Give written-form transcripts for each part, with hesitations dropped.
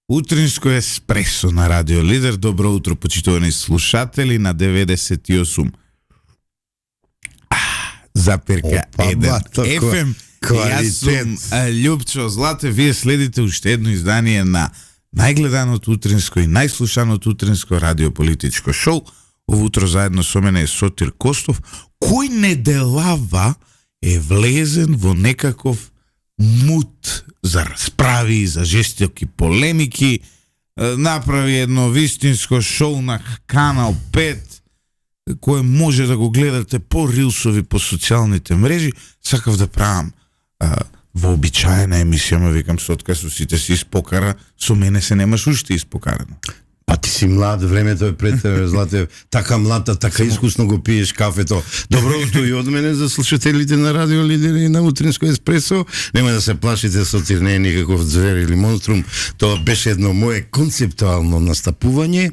Утринско еспресо на Радио Лидер. Добро утро, почитувани слушатели на 98 запирка 1 FM. Јас сум Љупчо Злате. Вие следите уште едно издание на најгледаното утринско и најслушаното утринско радиополитичко шоу. Ово утро заедно со мене е Сотир Костов, кој неделава е влезен во некаков мут за расправи, за жестоки полемики, направи едно вистинско шоу на Канал 5, кое може да го гледате по рилсови, по социјалните мрежи. Сакав да правам вообичаена емисија, ма викам, Сотка, со сите си испокара, со мене се немаш уште испокарано. Па ти си млад, времето е пред тебе, Злате, така млад, така искусно го пиеш кафето. Добро утро и од мене за слушателите на Радио Лидер и на Утринско еспресо. Нема да се плашите, Сотир не е никаков звер или монструм. Тоа беше едно мое концептуално настапување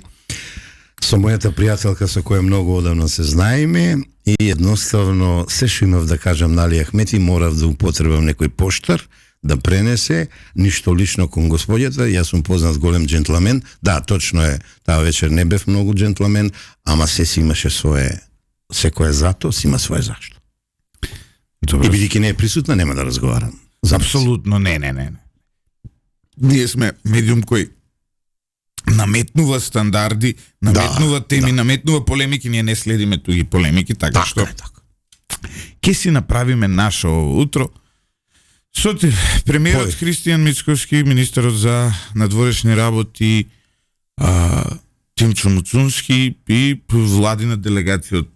со мојата пријателка со која многу одавно се знаеме и едноставно се што имав да кажам на Али Ахмети, морав да употребам некој поштар да пренесе, ништо лично кон господјата. Јас сум познат голем джентламен. Да, точно е, таа вечер не бев многу джентламен, ама се си имаше свое, секој зато си има свое зашто. Добро. И бидејќи не е присутна, нема да разговарам. Апсолутно не. Ние сме медиум кој наметнува стандарди, наметнува теми, наметнува полемики, ние не следиме туги полемики, така што ке си направиме наше ово утро. Сотир, премиерот Христијан Мицковски, министерот за надворешни работи Тимчо Муцунски и владина делегација од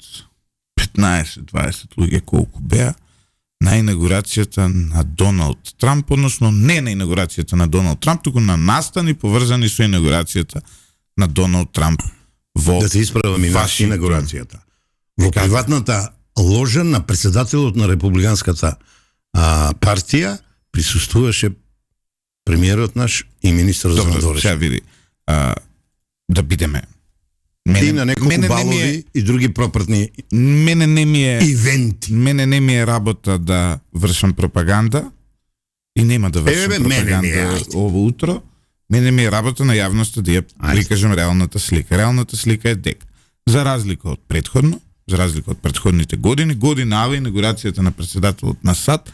15-20 луѓе колку беа на инаугурацијата на Доналд Трамп, односно не на инаугурацијата на Доналд Трамп, туку на настани поврзани со инаугурацијата на Доналд Трамп во да се исправам и на инаугурацијата. Во приватната ложа на председателот на републиканската партија присуствуваше премиерот наш и министерот за надворешни. Сега види, да бидеме. И на неколку балови и други пропратни мене не ми е ивенти. Мене не ми е работа да вршам пропаганда и нема да вршам пропаганда ово утро. Мене ми е работа на јавноста да ја прикажам реалната слика. Реалната слика е дека, за разлика од претходните години, годинава инаугурацијата на председателот на САД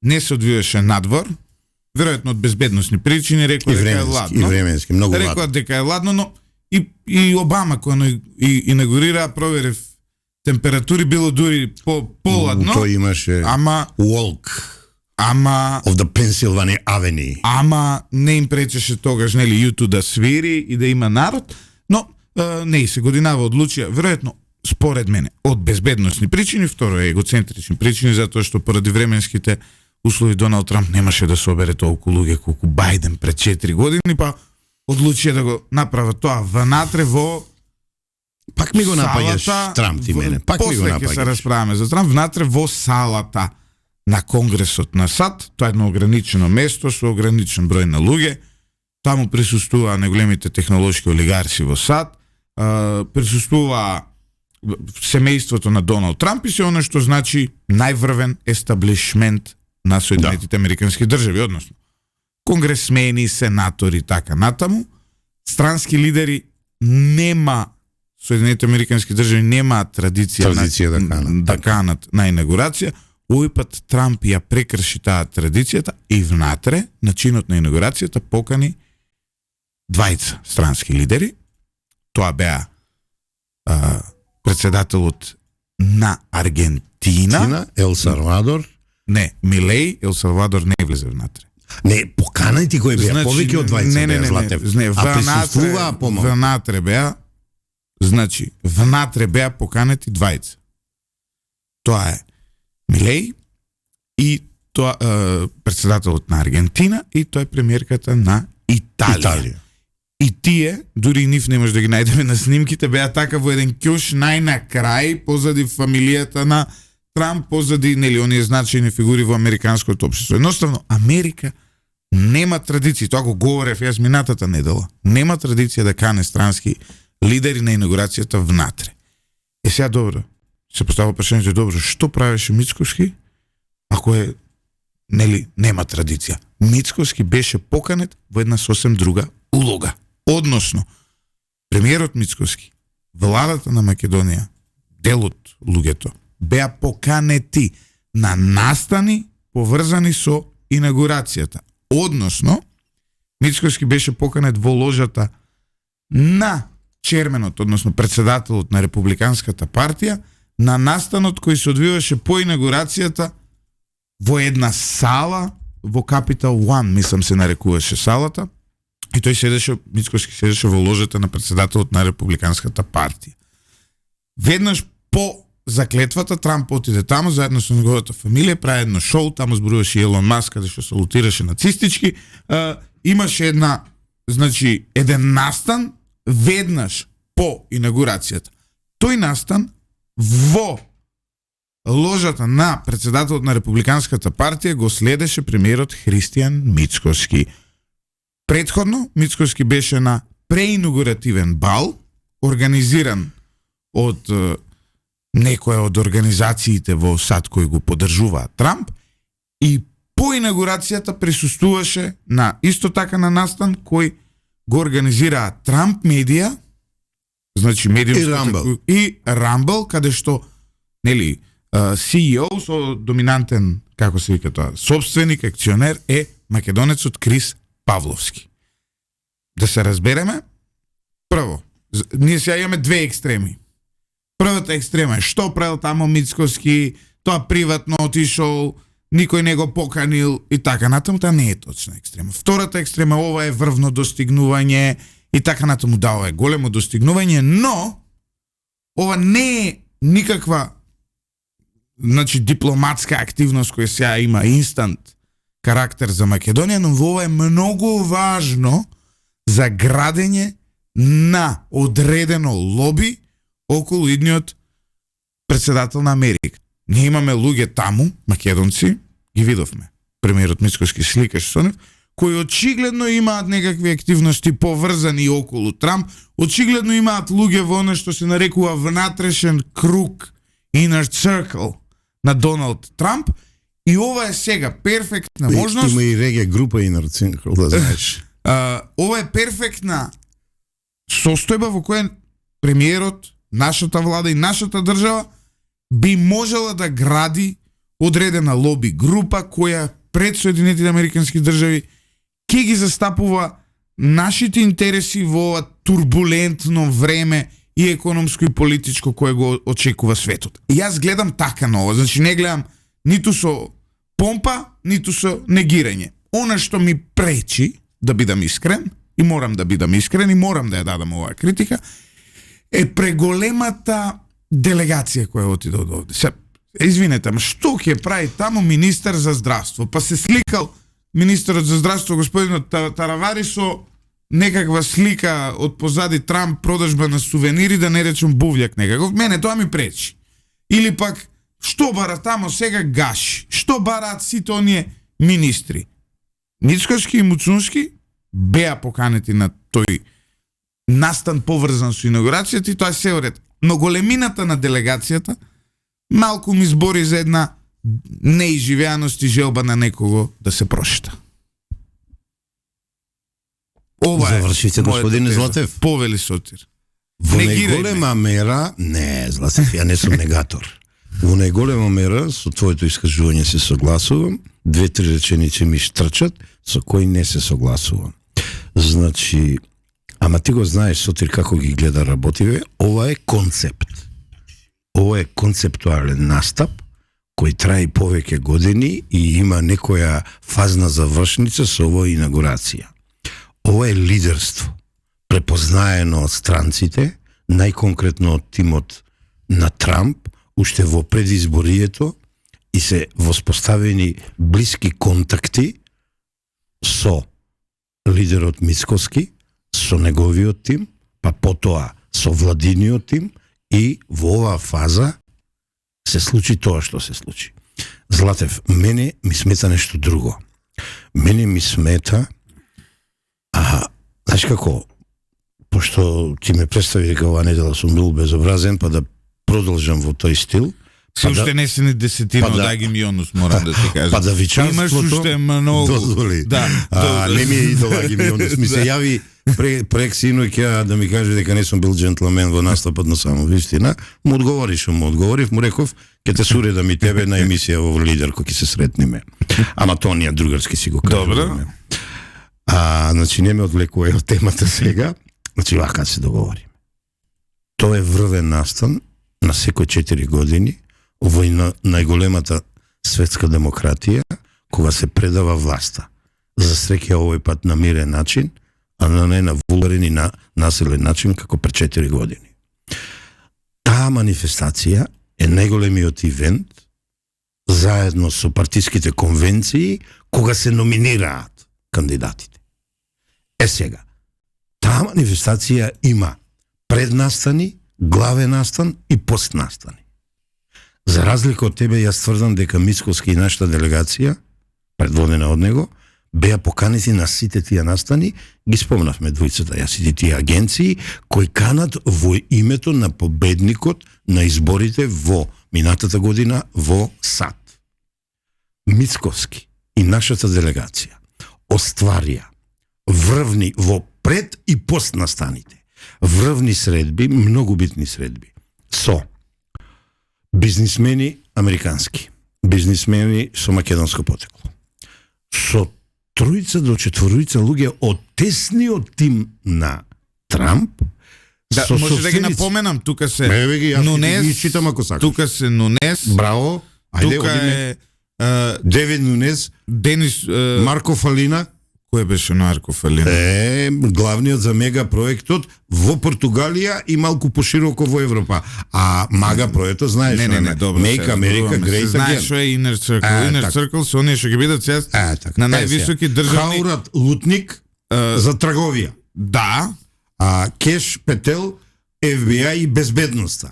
не се одвиваше надвор, веројатно од безбедносни причини, рекоа дека е ладно. И временски, многу ладно. Рекоа дека е ладно, но и Обама кој инаугурира, проверив температури, било дури поладно. Тој имаше walk of the Pennsylvania Avenue. Ама не им пречеше тогаш, нели, YouTube да свири и да има народ, но не се годинава одлучија, веројатно, според мене, од безбедносни причини, второ е егоцентрични причини, затоа што поради временските услови Доналд Трамп немаше да собере толку луѓе колку Бајден пред 4 години, па одлучија да го направат тоа внатре во пак ми го напаѓаш Трамп ти мене. Пак ми го напаѓаш. После ќе се расправаме за Трамп, внатре во салата на Конгресот на САД. Тоа е едно ограничено место со ограничен број на луѓе. Таму присуствуваа најголемите технолошки олигарси во САД. Присуствува семејството на Доналд Трамп и се оно што значи најврвен естаблишмент на Соединетите Американски држави, односно конгресмени, сенатори, така натаму. Странски лидери нема, Соединетите Американски држави нема традиција да канат на инаугурација. Овој пат Трамп ја прекрши таа традицијата и внатре, на чинот на инаугурацијата, покани двајца странски лидери. Тоа беа председателот на Аргентина, Ел Салвадор. Не, Милеј, Ел Салвадор не влезе внатре. Не, поканајте кој беа, повеќе од двајца беа, Злате. А присуствуваа помалку. Внатре беа, значи, внатре беа поканети двајца. Тоа е Милеј и тоа председателот на Аргентина и тоа е премиерката на Италија. И тие, дури и нив не може да ги најдеме на снимките, беа така во еден ќош најнакрај, позади фамилијата на Трамп, позади, нели, оние значајни фигури во американското општество. Едноставно, Америка нема традиција, тоа го говорев јас минатата недела, нема традиција да кане странски лидери на инаугурацијата внатре. Сега добро, се поставува прашањето, добро, што правеше Мицковски, ако нема традиција? Мицковски беше поканет во една сосем друга улога. Односно, премиерот Мицкоски, владата на Македонија, дел од луѓето, беа поканети на настани поврзани со инаугурацијата. Односно, Мицкоски беше поканет во ложата на черменот, односно председателот на Републиканската партија, на настанот кој се одвиваше по инаугурацијата во една сала во Capital One, мислам се нарекуваше салата, и тој седеше, Мицкоски седеше во ложата на председателот на Републиканската партија. Веднаш по заклетвата Трамп отиде таму заедно со неговата фамилија, прави едно шоу, таму зборуваше Елон Маск, каде што салутираше нацистички, имаше еден настан веднаш по инаугурацијата. Тој настан во ложата на председателот на Републиканската партија го следеше премиерот Христијан Мицкоски. Претходно, Мицкоски беше на преинаугуративен бал, организиран од некоја од организациите во САД кои го поддржуваа Трамп, и по инаугурацијата присуствуваше на исто така на настан кој го организираа Трамп медија, значи медиумската и Рамбл, каде што CEO со доминантен, како се вика тоа, собственик, акционер е македонецот Крис Павловски. Да се разбереме, прво, ние сега имаме две екстреми. Првата екстрема е што правил тамо Мицкоски, тоа приватно отишол, никој не го поканил и така натаму, таа не е точна екстрема. Втората екстрема, ова е врвно достигнување и така натаму, да, ова е големо достигнување, но ова не е никаква дипломатска активност која сега има инстант карактер за Македонија, но ова е многу важно за градење на одредено лоби околу идниот председател на Америка. Ние имаме луѓе таму, македонци, ги видовме. Премиерот Мицкоски сликаше со нив, кои очигледно имаат некакви активности поврзани околу Трамп, очигледно имаат луѓе во оно што се нарекува внатрешен круг, inner circle на Доналд Трамп, и ова е сега перфектна можност. Има и реге група inner circle, да знаеш. Ова е перфектна состојба во која премиерот, нашата влада и нашата држава би можела да гради одредена лоби група која пред Соединетите Американски држави ќе ги застапува нашите интереси во ова турбулентно време и економско и политичко кое го очекува светот. И јас гледам така на ова, значи не гледам ниту со помпа, ниту со негирање. Она што ми пречи да бидам искрен, и морам да бидам искрен, и морам да ја дадам оваа критика, е преголемата делегација која отиде од овде. Извинете, што ќе прави таму министер за здравство? Па се сликал министерот за здравство господинот Таравари со некаква слика од позади Трамп, продажба на сувенири, да не речем бувљак некаков. Мене тоа ми пречи. Или пак, што бара тамо сега гаши? Што бараат сите оние министри? Мицкоски и Муцунски беа поканети на тој настан поврзан со инаугурацијата и тоа се уред. Но големината на делегацијата малку ми збори за една неизживеаност и желба на некого да се прошета. Ова завршите, господин Златев. Повели Сотир. Во најголема мера, не, Златев, ја не сум негатор. Во најголема мера со твоето искажување се согласувам, 2-3 реченици ми штрчат, со кои не се согласувам. Значи, ама ти го знаеш, Сотир, како ги гледа работиве, ова е концепт. Ова е концептуален настап, кој трае повеќе години и има некоја фазна завршница со оваа инаугурација. Ова е лидерство, препознаено од странците, најконкретно од тимот на Трамп, уште во предизборието, и се воспоставени блиски контакти со лидерот Мицкоски, со неговиот тим, па потоа со владиниот тим, и во оваа фаза се случи тоа што се случи. Златев, мене ми смета нешто друго. Мене ми смета, знаеш како, пошто ти ме представи дека оваа недела сум бил безобразен, па да продолжам во тој стил, Се уште не се ни десетина од Аги Мионус, морам да ти кажам. Падавичарството имаш уште многу. Дозволи. Да. Не ми е идол Аги Мионус. Ми се јави прек синоќа да ми каже дека не сум бил джентлмен во настапот на само вистина. Му одговорив, му реков ќе те суредам и тебе на емисија во Лидер кој ќе се сретнеме. Ама тоа ние другарски си го кажуваме. Добро. Значи не ме одвлекува од темата сега. Значи вака се договориме. Тоа е врвен настан на секој 4 години во најголемата светска демократија кога се предава власта. За среќа овој пат на мирен начин, а не на вулгарен и на насилен начин како пред 4 години. Таа манифестација е најголемиот ивент заедно со партиските конвенции кога се номинираат кандидатите. Сега, таа манифестација има преднастани, главен настан и постнастани. За разлика од тебе, јас тврдам дека Мицкоски и нашата делегација, предводена од него, беа поканети на сите тие настани, ги спомнавме двојцата, јас и тие агенции, кои канат во името на победникот на изборите во минатата година во САД. Мицкоски и нашата делегација остварија врвни во пред и постнастаните. Врвни средби, многу битни средби, со бизнисмени американски, бизнисмени со македонско потекло, со 3 до 4 луѓе од тесниот тим на Трамп. Да, може да ги напоменам, тука се Нунес, читам ако сакаш. Тука се Нунес. Браво. Ајде, тука е Девид Нунес, Денис Марко Фалина. Кој беше Марко Фалина? Главниот за мега проектот во Португалија и малку пошироко во Европа. А мага проектот знаеш не, добро. Make America Great Again. Знаеш што е Inner Circle. Inner Circle со оние што ги бидат сега на највисоки државни. Хаурат Лутник за трговија. Да. Кеш Петел, FBI и безбедноста.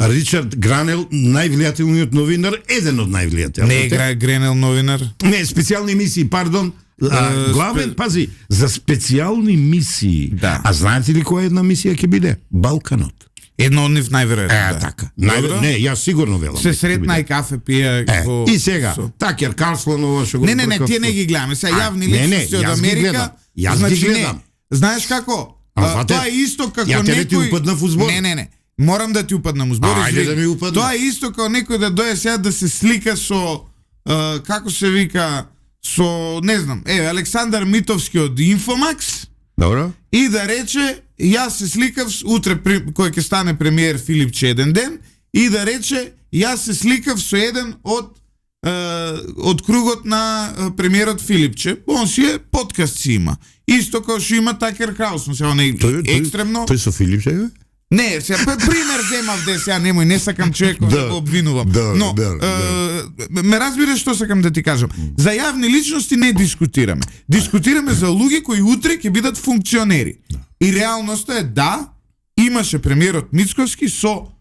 Ричард Гранел, највлијателниот новинар, еден од највлијателните. Не е Гранел новинар? Не, специјални мисии, пардон. Главен, пази, за специјални мисии. Да. А знаете ли која една мисија ќе биде? Балканот. Едно од нив најверојатно. Така. Не, јас сигурно велам. Се сретна и кафе пија. И сега, Такер Карлсонова што го Не, тие не ги гледаме. Сега јавни личности од Америка. Јас ги гледам. Знаеш како? Тоа е исто како некој. Ја ти упаднав во збор. Не. Морам да ти упаднам во збор. Ајде да ми упаднам. Тоа е исто како некој да дојде сега да се слика со како се вика со, не знам, Александар Митовски од Инфомакс. Добро. И да рече, јас се сликав утре кој ќе стане премиер Филипче еден ден, и да рече, јас се сликав со еден од кругот на премиерот Филипче. Он си е подкаст си има. Исто како што има Такер Карлсон, сега не екстремно. Тој со Филипче е? Не, сега пример земав де сега, немој, не сакам човекот да го обвинувам. Но ме разбираш што сакам да ти кажам. За јавни личности не дискутираме. Дискутираме за луѓе кои утре ќе бидат функционери. И реалноста е имаше премиерот Мицкоски со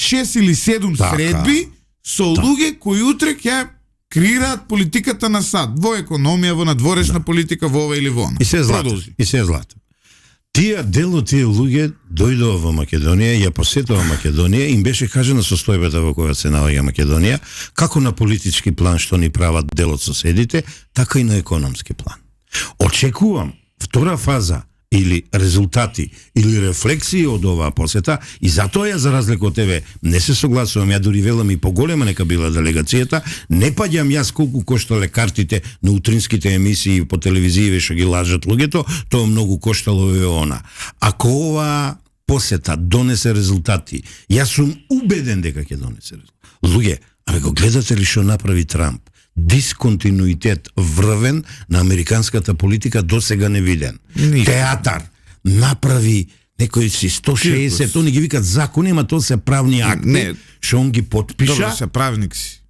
6 или 7 средби со луѓе кои утре ќе креираат политиката на САД, во економија, во надворешна политика, во ова или во она. И се злато. Дел од тие луѓе дојдоа во Македонија, ја посетува Македонија, им беше кажена состојбата во која се наоѓа Македонија, како на политички план што ни прават дел од соседите, така и на економски план. Очекувам втора фаза или резултати или рефлексии од оваа посета, и затоа ја за разлика од тебе не се согласувам, ја дури велам и поголема нека била делегацијата, не паѓам јас колку коштале картите на утринските емисии по телевизија што ги лажат луѓето, тоа многу коштало е она. Ако оваа посета донесе резултати, јас сум убеден дека ќе донесе резултати. Луѓе, го гледате ли што направи Трамп? Дисконтинуитет врвен на американската политика досега невиден. Театар направи некои си 160, они ги викат закони, ама тоа се правни акти, што он ги потпиша. Добро, се правник си.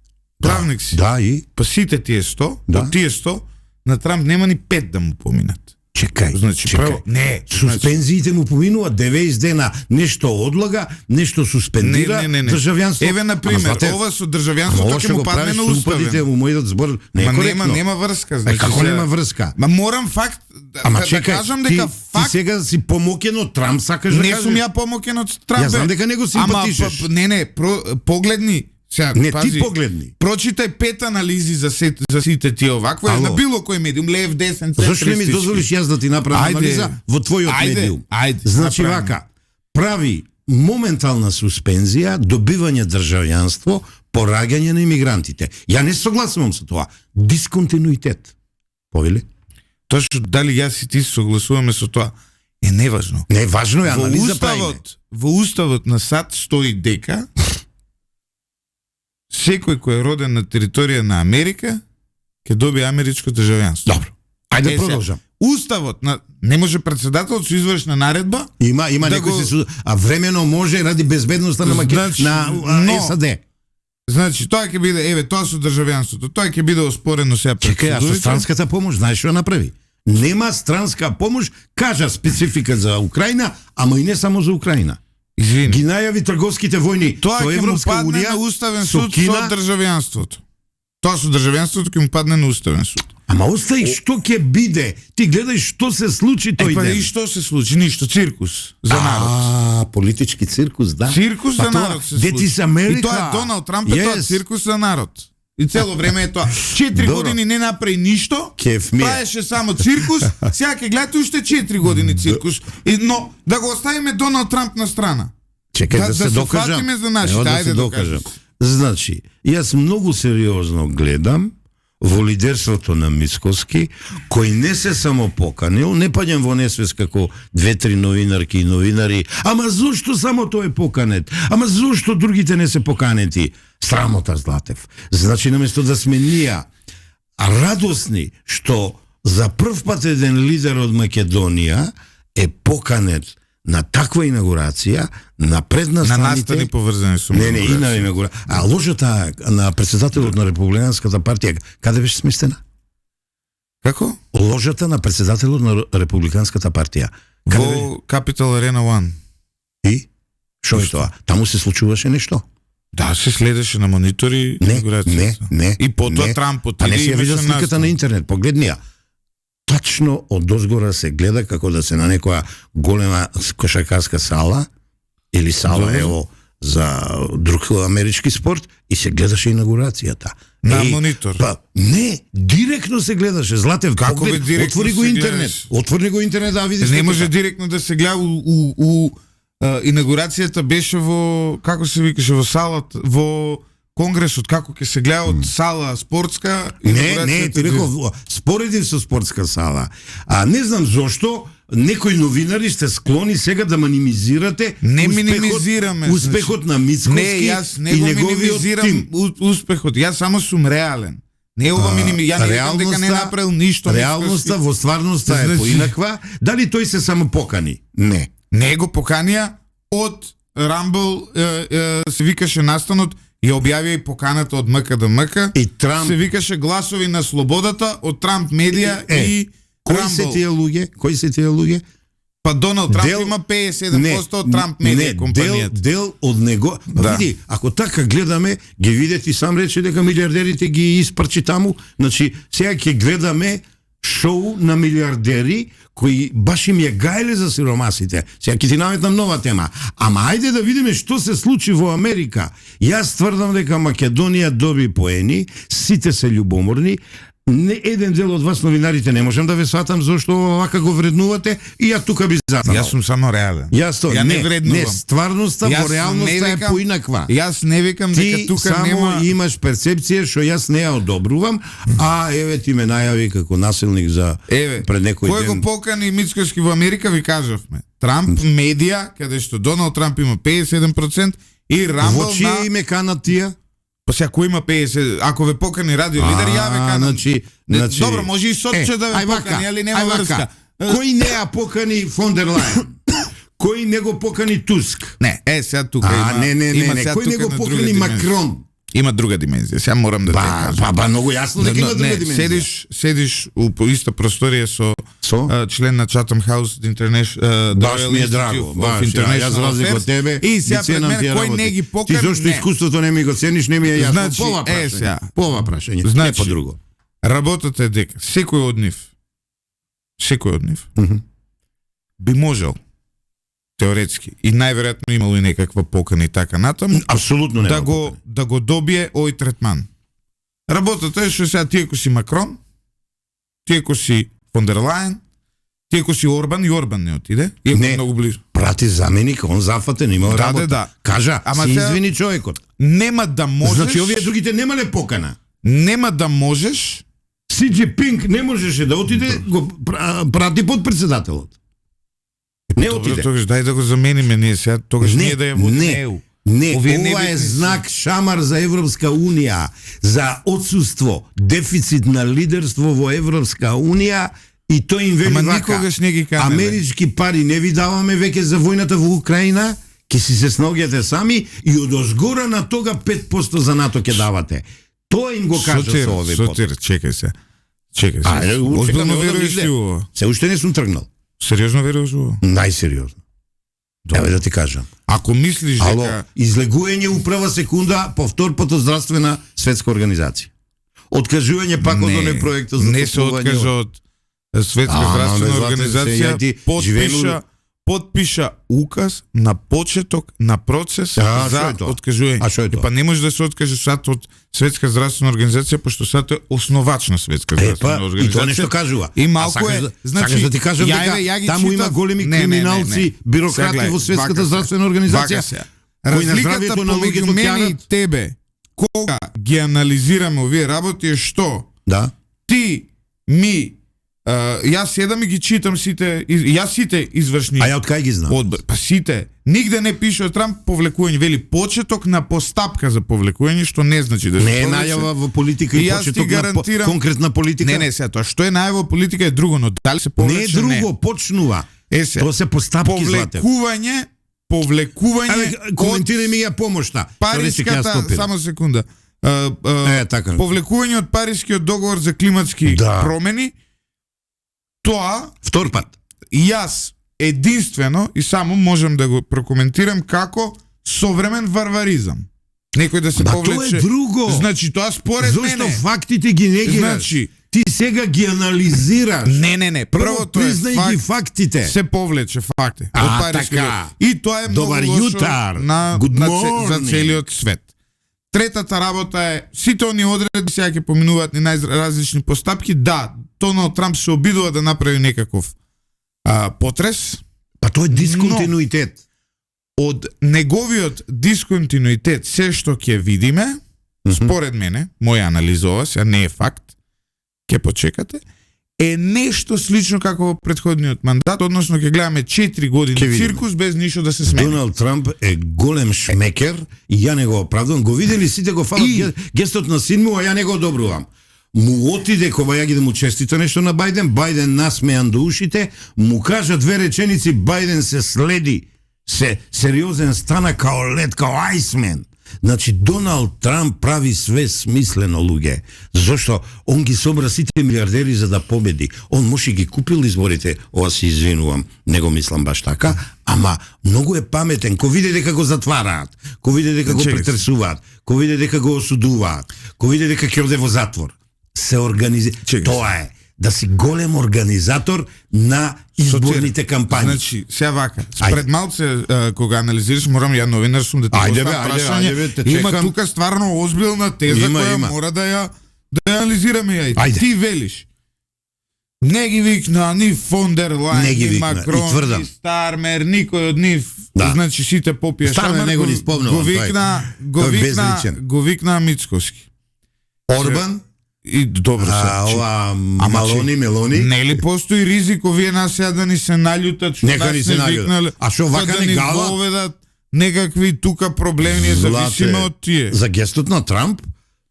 Да, и? Па сите тие 100, од тие 100, на Трамп нема ни 5 да му поминат. Чекај, Значи, чекај. право, не, Суспензиите му поминуваат 90 дена, нешто одлага, нешто суспендира државјанство. Еве на пример, ова со државјанството ќе му падне на уставен. Му мојот збор не е коректно. Нема врска, значи. Како нема врска? Ма морам факт Ама да чекај, кажам дека ти факт сега си помокен од Трамп, сакаш да не кажеш? сум ја помокен од Трамп. Ја знам дека не го симпатишеш. Не, погледни. Сега, Не, пази, ти погледни. Прочитај 5 анализи за сите тие овакво, Ало. на било кој медиум, лев, десен, центар. Зошто не ми дозволиш јас да ти направам анализа во твојот медиум? Значи направим. вака, прави моментална суспензија, добивање државјанство, пораѓање на имигрантите. Ја не согласувам со тоа. Дисконтинуитет. Повели? Точно дали јас и ти согласуваме со тоа е неважно. Не, важно е анализа правиме. Во уставот на САД стои дека секој кој е роден на територија на Америка ќе добие америчко државјанство. Добро. Ајде продолжам. Уставот на не може председателот со извршна наредба Има да некои се а времено може ради безбедноста на Значи, но- САД. Значи, тоа ќе биде, еве, тоа со државјанството, тоа ќе биде оспорено сега пред Чекај, а со судовите. странската помош, знаеш што ја направи? Нема странска помош, кажа специфика за Украина, ама и не само за Украина. Извини. Ги најави трговските војни Тоа со ќе му Европска падне унија, на уставен со суд Кина. со државјанството. Тоа со државјанството ќе му падне на уставен суд. Ама остави што ќе биде. Ти гледај што се случи тој Па ден. и што се случи? Ништо, циркус за народ. Политички циркус, да. Циркус Па за тоа, народ се That случи. is America. И тоа е Доналд Трамп, е тоа Yes. циркус за народ. И цело време е тоа. 4 Добро. години не направи ништо. Кеф ми е. Правеше само циркус. Сега ќе гледате уште 4 години циркус. Но да го оставиме Доналд Трамп на страна. Чекај да се се докажам. фатиме за нашите. Ево да Ајде се докажам. докажам. Значи, јас многу сериозно гледам во лидерството на Мицкоски, кој не се само поканил, не паѓам во несвест како 2-3 новинарки и новинари, ама зошто само тој е поканет? Ама зошто другите не се поканети? Срамота, Златев. Значи, наместо да сме ние радосни што за прв пат еден лидер од Македонија е поканет на таква инаугурација, напред на На страните... настани поврзани со Не, и на инаугурација. А ложата на председателот на Републиканската партија, каде беше сместена? Како? Ложата на председателот на Републиканската партија. Каде беше? Во Capital Arena 1. И? Шо е тоа? Таму се случуваше нешто? Да, се следеше на монитори инаугурацијата. И потоа не. Трамп Па не отиде си и ја видел имаше сликата настан. на интернет, погледни ја. Тачно од дозгора се гледа како да се на некоја голема кошаркарска сала или сала Добре. ево за друг амерички спорт и се гледаше инаугурацијата. На монитор. Па не, директно се гледаше. Златев, Како бе директно отвори го се интернет. гледаш? Отвори го интернет да видиш. Не може директно да се гледа инаугурацијата беше во како се викаше во салата, во конгресот, како ќе се гледа од сала спортска. Не, инаугурацијата ти реков, споредив со спортска сала. А не знам зошто некои новинари сте склони сега да минимизирате Не минимизираме, успехот на Мицкоски Не, јас не и го неговиот минимизирам тим. успехот. Јас само сум реален. Не е ова ја не викам дека не направил ништо. Реалноста во стварноста е Значи- поинаква. Дали тој се само покани? Не. Не го поканија од Рамбл се викаше настанот, ја објавија и поканата од МКДМК. И Трамп се викаше гласови на слободата од Трамп медија и кои се Рамбл. тие луѓе? Кои се тие луѓе? Па Доналд Трамп има 57% од Трамп медија компанијата. дел од него. Да. Види, ако така гледаме, ги видите и сам рече дека милиардерите ги испрчи таму, значи сега ќе гледаме шоу на милиардери кои баш им ја гајле за сиромасите. Сега ќе ти наметнам нова тема. Ама ајде да видиме што се случи во Америка. Јас тврдам дека Македонија доби поени, сите се љубоморни. Не еден дел од вас новинарите не можам да ве сватам зошто вака го вреднувате и ја тука би застанал. Јас сум само реален. Ја не вреднувам. Не, стварноста Јас во реалноста не е викам- поинаква. Јас не викам дека Ти тука само нема имаш перцепција што јас не ја одобрувам, а еве ти ме најави како насилник за Еве, пред некој кој ден. го покани Мицкоски во Америка, ви кажавме. Трамп медија, каде што Доналд Трамп има 57% и Рамбл Во чие на... име канат тие? Па сега кој има 50, ако ве покани радио лидер, ја ве канам. Значи, Добро, може и Сочче да ве покани, али нема врска. Кој не ја покани фон дер Лајен? Кој не го покани Туск? Не, сега тука има. Не, има сега кој не тука го на покани друга Макрон? Има друга димензија. Сега морам да те кажам. Многу јасно дека има друга димензија. Седиш по иста просторија со член на Chatham House International. Баш ми е драго. Јас за разлика од тебе. И сега пред мене кој не ги покажа. Ти зашто искуството не ми го цениш, не ми е јасно. Значи, Пова прашање. Значи, не по друго. Работата е дека секој од нив би можел теоретски и најверојатно имало и некаква покана и така натаму. Апсолутно не. Да го добие овој третман. Работата е што сега ти ако си Макрон, ти ако си фон дер Лајен, ти ако си Орбан, и Орбан не отиде, и не многу близо. Прати заменик, он зафатен, имал работа. Да. Кажа, си извини човекот. Нема да можеш. Значи овие другите немале покана. Нема да можеш. Си Джипинг не можеше да отиде, го прати подпредседателот. Не отиде. Добре, тогаш дај да го замениме ние сега, тогаш ние да ја водиме ЕУ. Не, ова е знак шамар за Европска Унија, за отсуство, дефицит на лидерство во Европска Унија и тој им вели вака. Амерички пари не ви даваме веќе за војната во Украина, ќе си се снаоѓате сами и одозгора на тога 5% за НАТО ќе давате. Тоа им го кажа со овој пот. Сотир, чекај се. Озбилно веруваш ли ова? Се уште не сум тргнал. Сериозно веруваш ова? Најсериозно. Еве да ти кажам. Ако мислиш дека излегување управа секунда повторпото здравствена светска организација. Откажување пак од оној проектот за не се откажа од светска здравствена организација, подпиша указ на почеток на процес за откажување. Па не може да се откаже сад од светска здравствена организација, пошто сад е основач на светска здравствена организација. И тоа нешто кажува. И малку е, значи да ти кажам дека таму има големи криминалци, бирократи во светската здравствена организација. Разликата помеѓу мене и тебе, кога ги анализираме овие работи е што? Ти ми јас седам и ги читам сите извршни. А ја од кај ги знам? Па сите. Нигде не пише од Трамп повлекување, вели почеток на постапка за повлекување, што не значи да се не е најава во политика и почеток на конкретна политика. Не, сега тоа што е најава во политика е друго, но дали се повлече не е друго, почнува. Тоа се постапки злате. Повлекување. Коментирај ми ја помошта. Париската, само секунда. Повлекување од Парискиот договор за климатски промени. Тоа втор пат. Јас единствено и само можам да го прокоментирам како современ варваризам. Некој да се повлече. Тоа е друго. Значи тоа според мене. Зошто фактите ги негираш? Значи ти сега ги анализираш. Не. Прво признај ги фактите. Се повлече факти. Така. И тоа е многу лошо за целиот свет. Третата работа е, сите они одреди сега ќе поминуваат ни најразлични постапки, Доналд Трамп се обидува да направи некаков потрес. Па тоа е дисконтинуитет. Од неговиот дисконтинуитет се што ќе видиме, според мене, моја анализа ова, сега не е факт, ќе почекате, е нешто слично како во претходниот мандат, односно ќе гледаме 4 години циркус без ништо да се смени. Доналд Трамп е голем шмекер и ја не го оправдувам. Го видели сите, го фалат гестот на син му, а ја не го одобрувам. Му отиде Кобајаги да му честита нешто на Бајден, Бајден насмејан до ушите, му кажа 2 реченици, Бајден се следи, се сериозен стана као лед, као айсмен. Значи, Доналд Трамп прави све смислено, луѓе. Зошто он ги собра сите милиардери за да победи. Он може ги купил изборите, ова се извинувам, не го мислам баш така, ама многу е паметен. Ко види дека го затвараат, ко види дека го претресуваат, ко види дека го осудуваат, ко види дека ќе оде во затвор. Се организира. Тоа е. Да си голем организатор на изборните кампањи. Значи, сега вака. Спред малце, кога анализираш, морам ја новинар сум да ти поставам прашање. Има тука стварно озбилна теза која мора да ја анализираме ја. Ти велиш. Не ги викна ни фон дер Лајен, ни Макрон, ни Стармер, никој од нив. Значи сите попија шамар. Го викна Мицкоски. Орбан? И добро се. Ова Мелони. Нели постои ризик овие нас сега да ни се наљутат што нека ни се наљутат. А што вака не гала? Доведат некакви тука проблеми зависиме од тие. За гестот на Трамп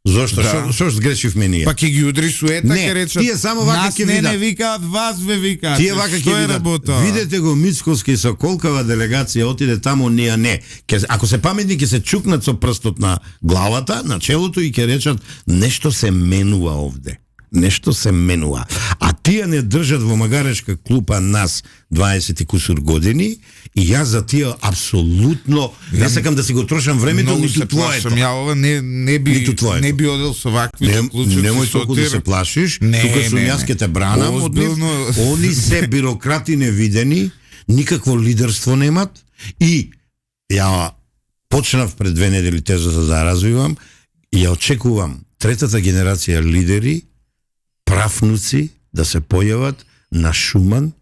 Зошто? Да. Што сгрешивме ние? Па ќе ги удри суета, Не, ќе речат. тие само вака нас ќе видат. не викаат, вас ве викаат. Тие вака Што ќе е видат. работа? Видете го Мицкоски со колкава делегација отиде таму, ние не. Ако се паметни, ќе се чукнат со прстот на главата, на челото и ќе речат нешто се менува овде. Нешто се менува. А тие не држат во магарешка клупа нас 20 и кусур години и јас за тие апсолутно не сакам да си го трошам времето, Многу ниту се твоето. плашам. Ја ова не би Ниту твоето. не би одел со вакви заклучоци. Немој толку да се плашиш. Не, Тука сум не, јас не. ке те бранам од нив. Озбилно. Они се бирократи невидени, никакво лидерство немат и ја почнав пред 2 недели тезата да развивам и ја очекувам третата генерација лидери, правнуци да се појават на Шуман,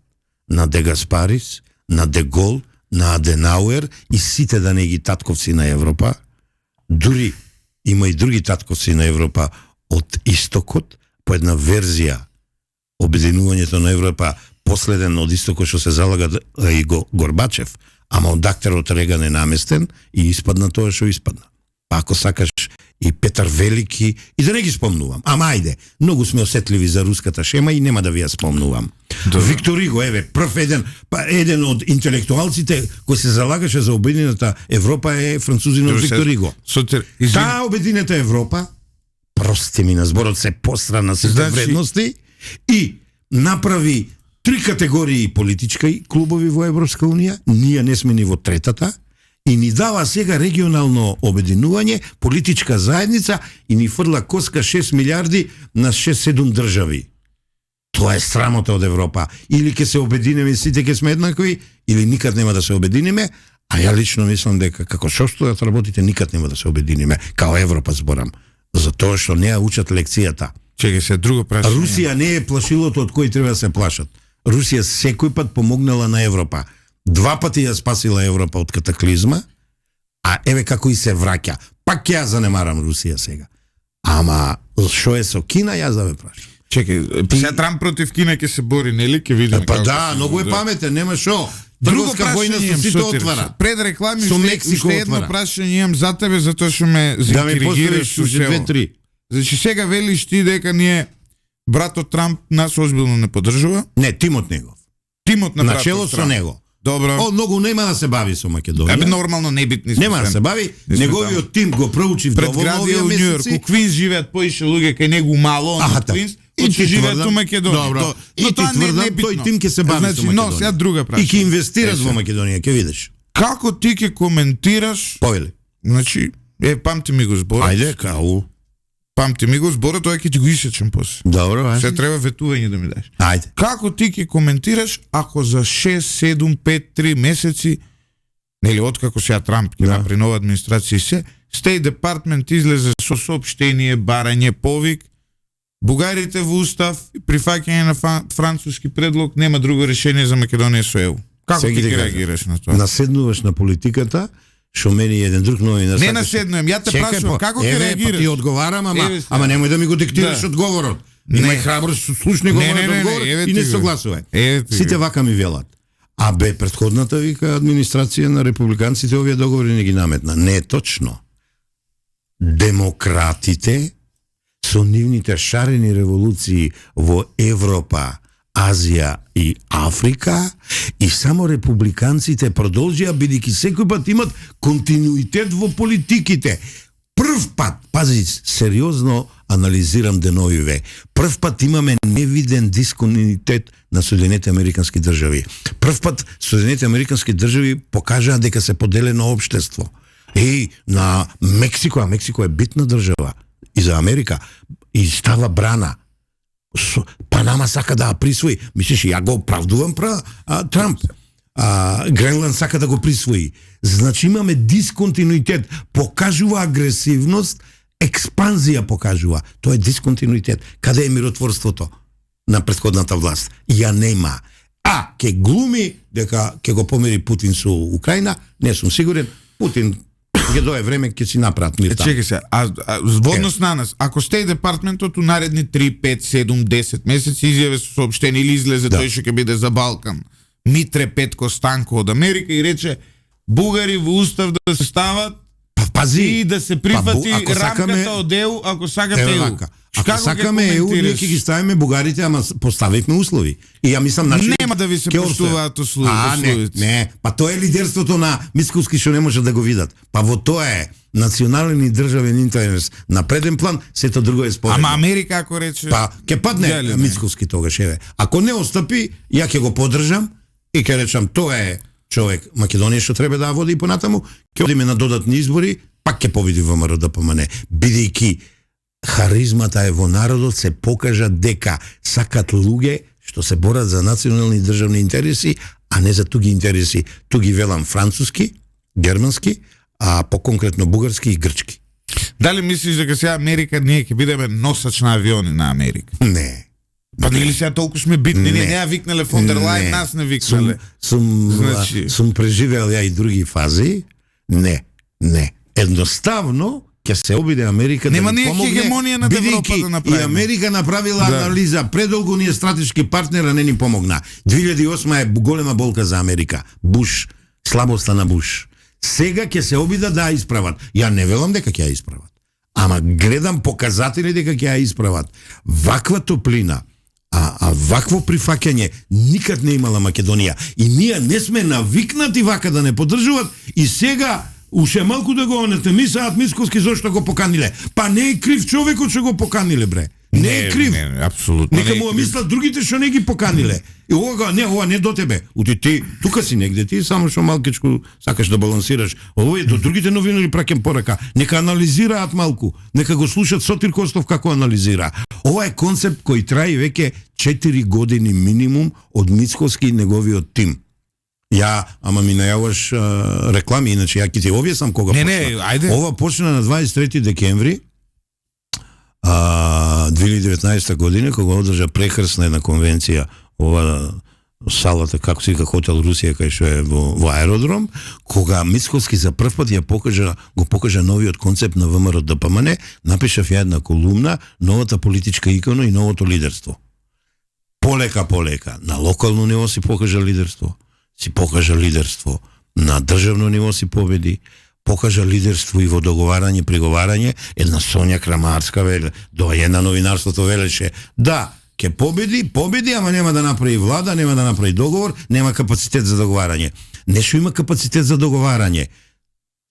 на Де Гаспарис, на Де Гол, на Аденауер и сите да не ги татковци на Европа. Дури има и други татковци на Европа од истокот, по една верзија обединувањето на Европа последен од истокот што се залага и Горбачев, ама од дактерот Реган е наместен и испадна тоа што испадна. Па ако сакаш и Петар Велики, и да не ги спомнувам. Ама ајде, многу сме осетливи за руската шема и нема да ви ја спомнувам. Виктор Иго, еве, прв еден од интелектуалците кој се залагаше за обединената Европа е французинот Виктор Иго. Таа обединета Европа, прости ми на зборот, се посра на сите вредности и направи 3 категории политички клубови во Европска унија, ние не сме ни во третата, и ни дава сега регионално обединување, политичка заедница и ни фрла коска 6 милиарди на 6-7 држави. Тоа е срамота од Европа. Или ќе се обединеме сите ќе сме еднакви, или никад нема да се обединиме, а ја лично мислам дека како што стојат работите никад нема да се обединиме, као Европа зборам, затоа што не ја учат лекцијата. Чекај се, друго прашање. Русија не е плашилото од кој треба да се плашат. Русија секој пат помогнала на Европа. 2 пати ја спасила Европа од катаклизма, а еве како и се враќа. Пак ќе ја занемарам Русија сега. Ама што е со Кина, јас да ве прашам. Чекај, сега Трамп против Кина ќе се бори, нели? Ќе видиме. Па да, многу е паметен, нема шо. Трговска војна со сите отвара. Пред реклами со Мексико уште едно отвара. прашање имам за тебе, затоа што ме Да ми заинтригираш поставиш уште 2-3. Значи сега велиш ти дека ние братот Трамп нас озбилно не поддржува? Не, тимот него. Тимот на братот Начело со Трамп. него. Добро. О, многу нема да се бави со Македонија. Абе нормално небитни сме. Нема да се бави. Неговиот тим го проучив пред доволно градија овие во Њујорк, месеци. у Квинс живеат поише луѓе кај него мало, Аха, на така. Квинс, И и ти живеат тврдам, у Македонија. добро. И Но ти тоа не е тврдам, небитно. тој тим ќе се бави со Значи, но Македонија. сега друга И прашање. ќе инвестираш Е, во Македонија, ќе видиш. Како ти ќе коментираш? Повели. Значи, памти ми го зборот. Ајде, као. Памти ми го зборот, тоа ќе ти го исечам после. Добро, ајде. Се треба ветување да ми даш. Ајде. Како ти ќе коментираш ако за 6, 7, 5, 3 месеци, нели откако сега Трамп ќе направи нова администрација и се, State Department излезе со соопштение, барање, повик, бугарите во устав, прифаќање на француски предлог, нема друго решение за Македонија со ЕУ. Како ти ќе реагираш на тоа? Наседнуваш на политиката, што мени еден друг новинар. Не наседнувам, ја те прашувам, како ќе реагираш? Па ти одговарам, Еве, ама немој да ми го диктираш Да. одговорот. Не. Имај храброст, слушни го мојот одговор еве и не ти го. согласувај. Еве ти Сите го. вака ми велат. А бе, претходната вика администрација на републиканците овие договори не ги наметна. Не е точно. Демократите со нивните шарени револуции во Европа, Азија и Африка и само републиканците продолжија бидејќи секој пат имат континуитет во политиките. Прв пат, пази, сериозно анализирам деновиве, прв пат имаме невиден дисконтинуитет на Соединетите Американски држави. Прв пат Соединетите Американски држави покажаа дека се поделено општество. На Мексико, а Мексико е битна држава и за Америка, и става брана. Панама сака да ја присвои. Мислиш, ја го оправдувам Трамп. Гренланд сака да го присвои. Значи имаме дисконтинуитет, покажува агресивност, експанзија покажува. Тоа е дисконтинуитет. Каде е миротворството на претходната власт? Ја нема. А ке глуми дека ќе го помири Путин со Украина, не сум сигурен. Путин ќе дое време ќе си направат мир таму. Чекај се, во однос на нас, ако State Departmentот у наредни 3, 5, 7, 10 месеци изјаве со соопштение или излезе тој што ќе биде за Балкан, Митре Петко Станко од Америка и рече бугари во устав да се стават, Пази, и да се прифати ако сакаме- рамката од ЕУ, ако сакате Ева ЕУ. вака. Ако Како сакаме ќе ЕУ, ние коментираш? ќе ги ставиме бугарите, ама поставивме услови. И ја мислам, значи Нема да ви се ќе поштуваат остане. условите. Не, па тоа е лидерството на Мицкоски што не може да го видат. Па во тоа е национален и државен интерес на преден план, сето друго е споредно. Ама Америка ако рече... Па ќе падне Дали не? Мицкоски тогаш, еве. Ако не отстапи, ја ќе го поддржам и ќе речам тоа е човек Македонија што треба да ја води и понатаму, ќе одиме на додатни избори, пак ќе победи ВМРО ДПМН, бидејќи харизмата е во народот, се покажа дека сакат луѓе што се борат за национални и државни интереси, а не за туги интереси. Туги велам француски, германски, а поконкретно бугарски и грчки. Дали мислиш дека сега Америка, ние ќе бидеме носач на авиони на Америка? Не. Па нели сега толку сме битни, Не. ние не ја викнале фон дер Лајн, Не. нас не викнале. Значи- Сум преживел ја и други фази. Не. Едноставно ќе се обиде Америка Нема да ни ние помогне, хегемонија над Европа бидејќи да направиме. И Америка направила Да. анализа, предолго ни е стратешки партнер, а не ни помогна. 2008 е голема болка за Америка. Буш, слабоста на Буш. Сега ќе се обидат да ја исправат. Ја не велам дека ќе ја исправат. Ама гледам показатели дека ќе ја исправат. Ваква топлина, а вакво прифаќање никад не имала Македонија. И ние не сме навикнати вака да не поддржуват и сега уште малку да го мислат Мицкоски зошто го поканиле. Па не е крив човекот што го поканиле, бре. Не е крив. Не, апсолутно. Нека не е му крив. мислат другите што не ги поканиле. И ова не до тебе. Оти ти тука си негде, ти само што малкичко сакаш да балансираш. Ова е до другите новинари праќам порака. Нека анализираат малку. Нека го слушат Сотир Костов како анализира. Ова е концепт кој трае веќе 4 години минимум од Мицкоски и неговиот тим. Ама ми најаваш реклами, иначе ја ти овие сам кога Не, почна. ајде. Ова почна на 23 декември 2019 година, кога одржа прекрсна една конвенција, ова салата, како се вика, хотел Русија, кај што е во аеродром, кога Мицкоски за прв пат го покажа новиот концепт на ВМРО ДПМН, напишав ја една колумна, новата политичка икона и новото лидерство. Полека, на локално ниво си покажа лидерство, на државно ниво си победи, покажа лидерство и во договарање, преговарање. Една Сонја Крамарска веле, доаѓа на новинарството велеше, да, ќе победи, ама нема да направи влада, нема да направи договор, нема капацитет за договарање. Нешто има капацитет за договарање.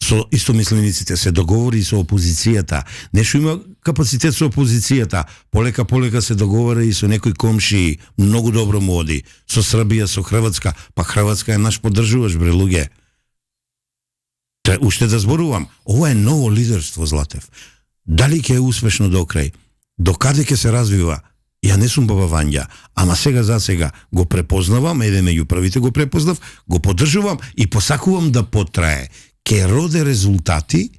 Со истомислениците се договори со опозицијата. Нешто има капацитет со опозицијата. Полека се договара и со некои комшии. Многу добро му оди. Со Србија, со Хрватска. Па Хрватска е наш поддржуваш, бре, луѓе. Уште да зборувам. Ова е ново лидерство, Златев. Дали ќе е успешно до крај? До каде ќе се развива? Ја не сум баба Вања, ама за сега го препознавам, еден меѓу првите го препознав, го поддржувам и посакувам да потрае. Ке роде резултати,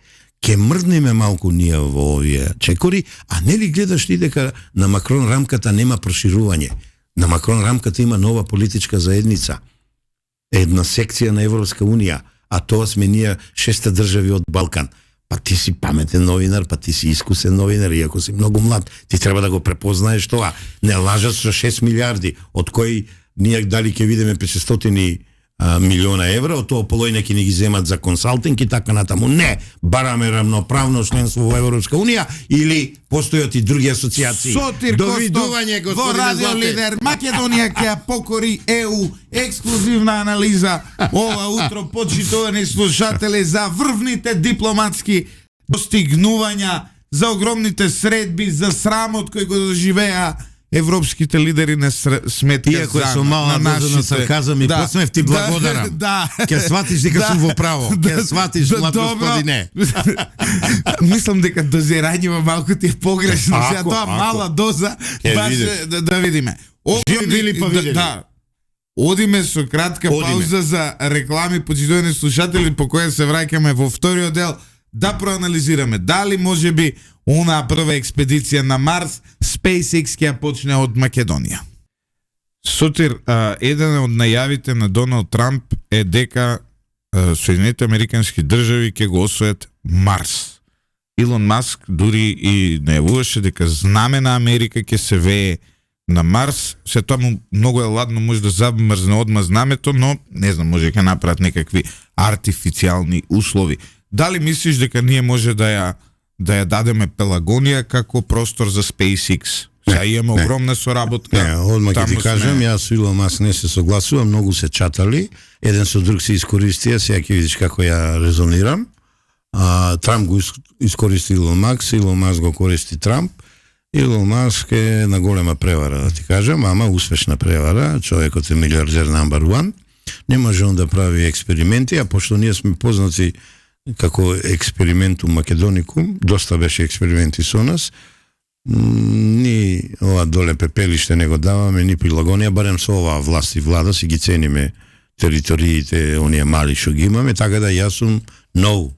ке мрднеме малку ние во овие чекори, а нели гледаш ти дека на Макрон рамката нема проширување. На Макрон рамката има нова политичка заедница. Една секција на Европска Унија, а тоа сме ние 6 држави од Балкан. Па ти си паметен новинар, па ти си искусен новинар, иако си многу млад, ти треба да го препознаеш тоа. Не лажат со 6 милиарди, од кои ние дали ќе видиме 500 милиона евра, од тоа половина ќе ни ги земат за консалтинг и така натаму. Не, бараме равноправно членство во Европска Унија или постојат и други асоциации. Сотир Костов во Радио Лидер. Македонија ќе ја покори ЕУ. Ексклузивна анализа ова утро, почитувани слушатели, за врвните дипломатски достигнувања, за огромните средби, за срамот кој го доживеа европските лидери не сметка иако со мала доза на сарказам и посмев ти благодарам. Да. Ќе сватиш дека сум во право. Ќе сватиш, млад господине. Мислам дека дозирањето малку ти е погрешно. Сега тоа мала доза, баш да видиме. Живи били па видели. Да. Одиме со кратка пауза за реклами, почитувани слушатели, по која се враќаме во вториот дел да проанализираме дали можеби онаа прва експедиција на Марс SpaceX ќе ја почне од Македонија. Сотир, еден од најавите на Доналд Трамп е дека Соединените Американски држави ќе го освојат Марс. Илон Маск дури и најавуваше дека знаме на Америка ќе се вее на Марс. Се тоа му многу е ладно, може да замрзне одма знамето, но не знам, може ќе направат некакви артифицијални услови. дали мислиш дека ние може да ја дадеме Пелагонија како простор за SpaceX? Сега имаме огромна соработка. Не, одма ќе ти кажам, јас со Илон Маск не се согласувам, многу се чатали, еден со друг се искористија, сега ќе видиш како ја резонирам. Трамп го искористи Илон Маск го користи Трамп. Илон Маск е на голема превара, да ти кажам, ама успешна превара, човекот е милиардер number one. Не може он да прави експерименти, а пошто ние сме познати како експериментум Македоникум, доста беше експерименти со нас, ни ова доле пепелиште не го даваме, ни Пелагонија, барем со оваа власт и влада си ги цениме териториите, оние мали што ги имаме, така да јас сум No,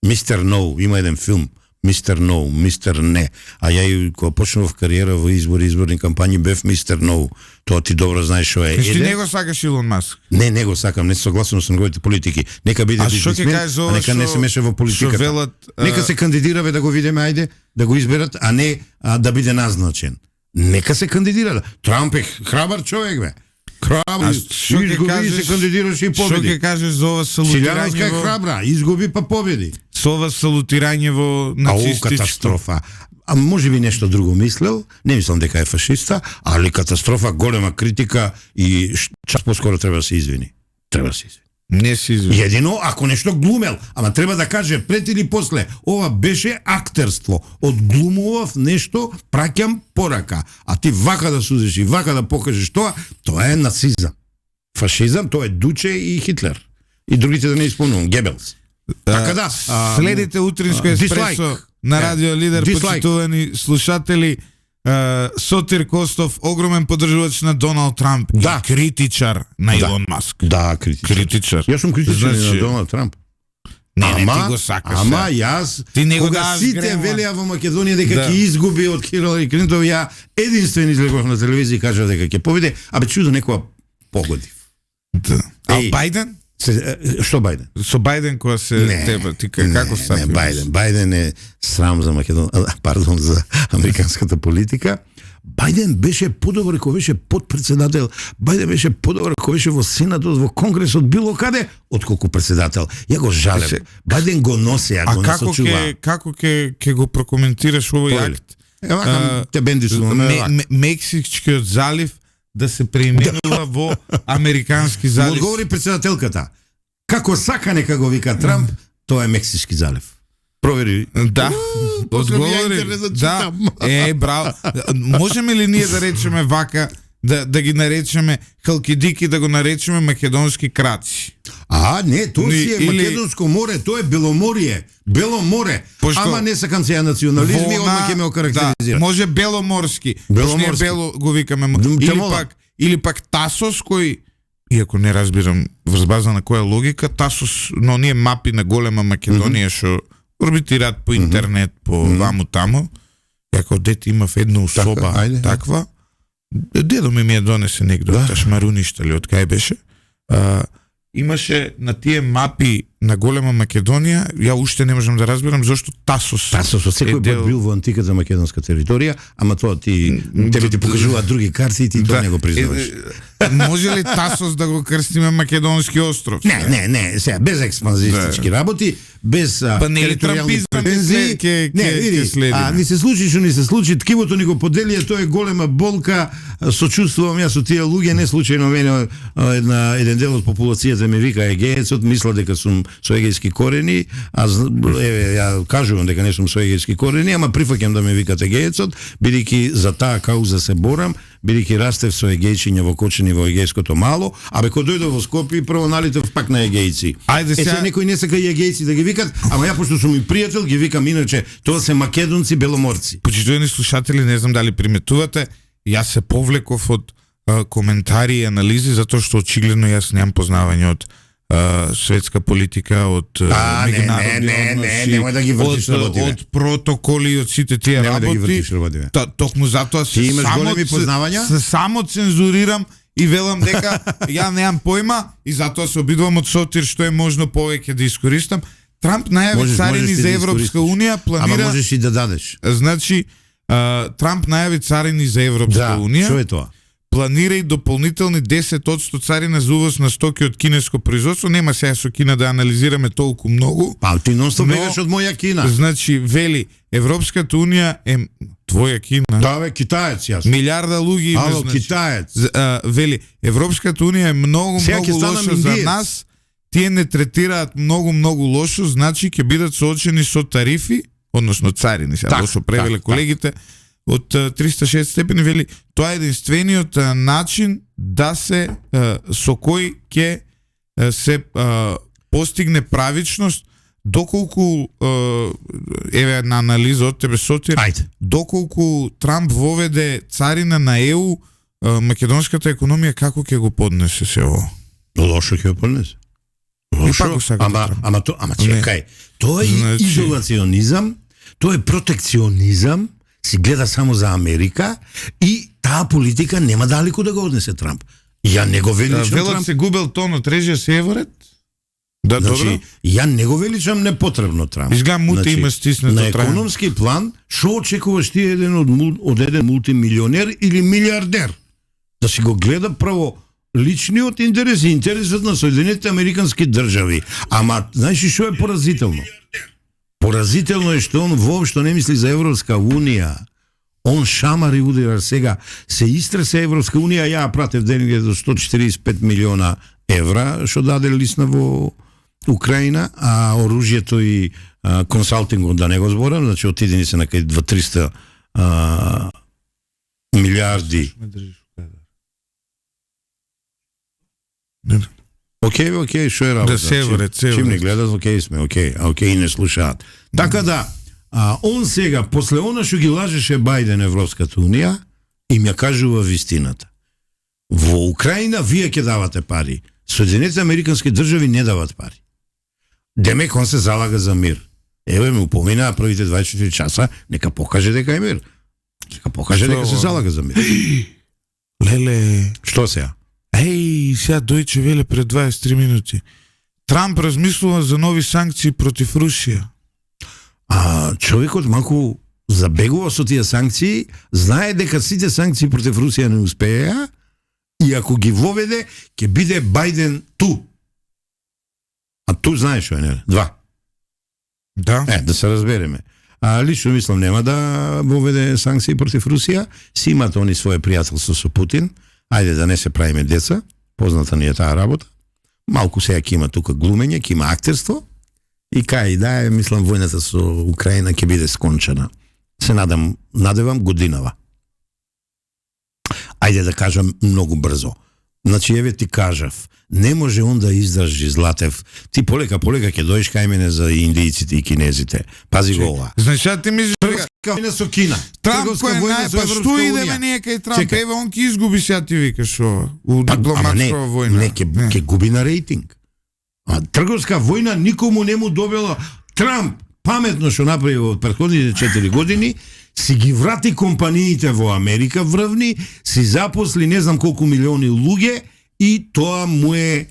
Мистер No, има еден филм, Мистер No, Мистер Не, а ја кога почнав кариера во изборни кампањи бев Мистер No, тоа ти добро знаеш што е. Ти не го сакаш Илон Маск? Не го сакам, не согласен со неговите политики. Нека биде бизнесмен, а нека не се меша во политиката. Нека се кандидира да го видиме, ајде, да го изберат, а не да биде назначен. Нека се кандидира. Трамп е храбар човек, бе. Храбар, изгуби се кандидираше и победи. Што ќе кажеш за ова салутирање во... е храбра, изгуби па победи. Со ова салутирање во нацистичко... катастрофа. А може би нешто друго мислел, не мислам дека е фашиста, али катастрофа, голема критика и час поскоро треба да се извини. Треба да се извини. Не се извини. Едино, ако нешто глумел, ама треба да каже пред или после, ова беше актерство. Одглумував нешто, праќам порака. А ти вака да судиш и вака да покажеш тоа е нацизам. Фашизам, тоа е Дуче и Хитлер. И другите да не исполнувам, Гебелс. Така да, следите утринско еспресо на Радио Лидер, почитувани слушатели. Сотир Костов, огромен поддржувач на Доналд Трамп и критичар на Илон Маск. Да, критичар. Јас сум критичар на Доналд Трамп. Не, ти го сакаш. Ама јас, кога сите велеа во Македонија дека ќе изгуби од Хилари Клинтон, ја единствен излегов на телевизија и кажав дека ќе победи, а бе чудо некоја погодив. А Бајден? Што Бајден? Со Бајден која се тебе, ти како стафи? Не, Бајден е срам за за американската политика. Бајден беше подобар кога беше подпредседател. Бајден беше подобар кога беше во Сенатот, во Конгресот, било каде, отколку председател. Ја го жалем. Бајден го носи, ја го насочува. Како ќе го прокоментираш овој акт? Те бенди со Мексичкиот залив да се преименува во Американски залив. Одговори председателката. Како сака нека го вика Трамп, тоа е Мексички залив. Провери. Да. Одговори. Да. Браво. Можеме ли ние да речеме вака, да ги наречеме халкидики, да го наречеме македонски краци? Не, тоа си е Македонско море, тоа е Беломорие. Бело море. Ама не сакам сега национализми, одма ќе ме окарактеризира. Може беломорски. Бело го викаме. Или пак Тасос, кој, иако не разбирам врз база на која логика, Тасос, но ние мапи на голема Македонија што орбитираат по интернет, по ваму-таму. Јако дете имав една особа таква. Дедо ми ја донесе негде од Ташмаруништа ли од кај беше. Имаше на тие мапи на голема Македонија, ја уште не можам да разберам зошто Тасос. Тасос секој пат бил во антиката македонска територија, ама тоа тебе ти покажуваат други карти и ти тоа не го признаваш. Може ли Тасос да го крстиме македонски остров? Не, сега без експанзистички работи, без територијални претензии. Ни се случи што ни се случи, ткивото ни го поделија, тоа е голема болка, сочувствувам јас со тие луѓе, не случајно мене еден дел од популацијата ме вика егеецот, мисла дека сум со егејски корени, ја кажувам дека не сум со егејски корени, ама прифаќам да ме викате егеецот, бидејќи за таа кауза се борам, бидејќи растев со егејчиња во Кочани во егејското мало, а бе кој дојдов во Скопје прво налитев пак на егејци. Сега некој не сака и егејци да ги викат, ама ја пошто сум и пријател ги викам, иначе тоа се македонци беломорци. Почитувани слушатели, не знам дали приметувате, јас се повлеков од коментари и анализи затоа што очигледно јас немам познавање од светска политика, од меѓународни односи, од протоколи, од сите тие работи. Токму затоа само цензурирам и велам дека ја немам појма и затоа се обидувам од сотир што е можно повеќе да искористам. Трамп најави царини за Европска унија, планира... Ама можеш и да дадеш. Значи, Трамп најави царини за Европска унија. Што е тоа? планира и дополнителни 10% царина за увоз на стоки од кинеско производство. Нема сега со Кина да анализираме толку многу. Па ти нон-стоп Но- бегаш од моја Кина. Значи, вели, Европската унија е твоја Кина. Да, бе, китаец јас. Милиарда луѓе има, Ало, значи. китаец. Вели, Европската унија е многу Сега ќе станам лошо за индиец. нас. Тие не третираат многу лошо, значи ќе бидат соочени со тарифи, односно царини, сега Так, лошо превеле так, колегите, од 306 степени. Вели, тоа е единствениот начин да се со кој ќе се постигне правичност, доколку еве една анализа од тебе, Сотир, Ајде. доколку Трамп воведе царина на ЕУ, македонската економија како ќе го поднесе се ово? Лошо ќе го понесе. пак го сака да Ама чекај. Тоа е Значи- изолационизам, тоа е протекционизам, си гледа само за Америка и таа политика нема далеку да го однесе Трамп. Ја не го величам Велат Трамп. се губел тон од режија се еворет? Да, добро. Значи, ја не го величам непотребно Трамп. Изгледа муте има стиснато на трајано. економски план, што очекуваш ти еден од еден мултимилионер или милиардер? Да си го гледа прво личниот интерес и интересот на Соединетите Американски држави. Ама, знаеш што е поразително? Поразително е што он воопшто не мисли за Европска унија. Он шамар и удира сега. Се истресе Европска унија, ја пратев денег до 145 милиона евра, што даде лисна во Украина, а оружјето и консалтингот да не го зборам, значи отидени се на кај 200-300 милиарди. Океј, што е работа? Да, се вред, се Чим не вред. гледат, океј сме, океј, не слушаат. Така да, он сега, после она што ги лажеше Бајден Европската унија, им ја кажува вистината. Во Украина вие ќе давате пари. Соединетите Американски држави не дават пари. Демек он се залага за мир. Еве му поминаа првите 24 часа, нека покаже дека е мир. Нека покаже Што дека се ово? залага за мир. Леле, Што сега? еј, сега Дојче веле пред 23 минути. Трамп размислува за нови санкции против Русија. Човекот малку забегува со тие санкции, знае дека сите санкции против Русија не успеа и ако ги воведе, ќе биде Бајден ту. А ту знаеш што е, не? 2. Да. Да се разбереме. Лично мислам нема да воведе санкции против Русија, си имат они своje пријателство со Путин. Ајде да не се правиме деца, позната ни е таа работа. Малку сега ќе има тука глумење, ќе има актерство. И кај да е, мислам, војната со Украина ќе биде скончена. Се надевам годинава. Ајде да кажам многу брзо. Значи, еве ти кажав, не може он да издржи Златев. Ти полека ќе дојдеш кај мене за индијците и кинезите. Пази го ова. Значи, сега ти мислиш дека Војна со Кина. Трамп Трговска кој е војна нај, со па Европска што идеме унија. ние кај Трамп? Чекај. Еве, он ќе изгуби сега ти викаш ова, у Ама дипломатска војна. Не, ќе губи на рейтинг. Трговска војна никому не му добила. Трамп паметно што направи во претходните 4 години, си ги врати компаниите во Америка врвни, си запосли не знам колку милиони луѓе и тоа му е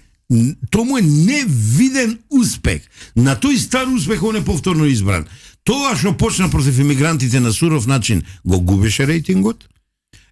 невиден успех. На тој стар успех он е повторно избран. Тоа што почна против имигрантите на суров начин го губеше рейтингот.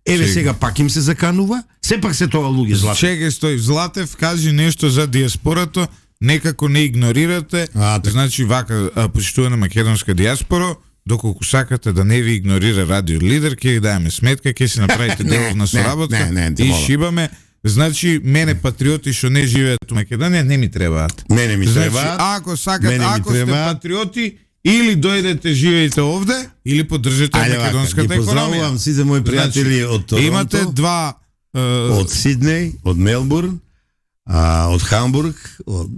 Еве сега пак им се заканува, сепак се тоа луѓе Златев. Чекај, стој, Златев кажи нешто за диаспората, некако не игнорирате. Така. Значи, вака, почитувана македонска диаспора, доколку сакате да не ви игнорира радио лидер, ќе ви даеме сметка, ќе си направите деловна соработка те и молам. шибаме. Значи, мене патриоти што не живеат у Македонија, не ми требаат. Мене ми Значи, требаат. ако сакате, Мене ми ако сте требаат. патриоти, или дојдете живеете овде, или поддржите Ајде вака, македонската ги економија. поздравувам сите мои пријатели од Торонто, Имате два од Сиднеј, од Мелбурн, од Хамбург,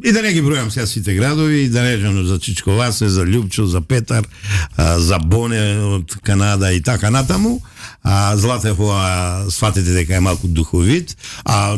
и да не ги бројам сега сите градови, и да речам за Чичковасе, за Љупчо, за Петар, за Боне од Канада и така натаму. Златев сватите дека е малку духовит,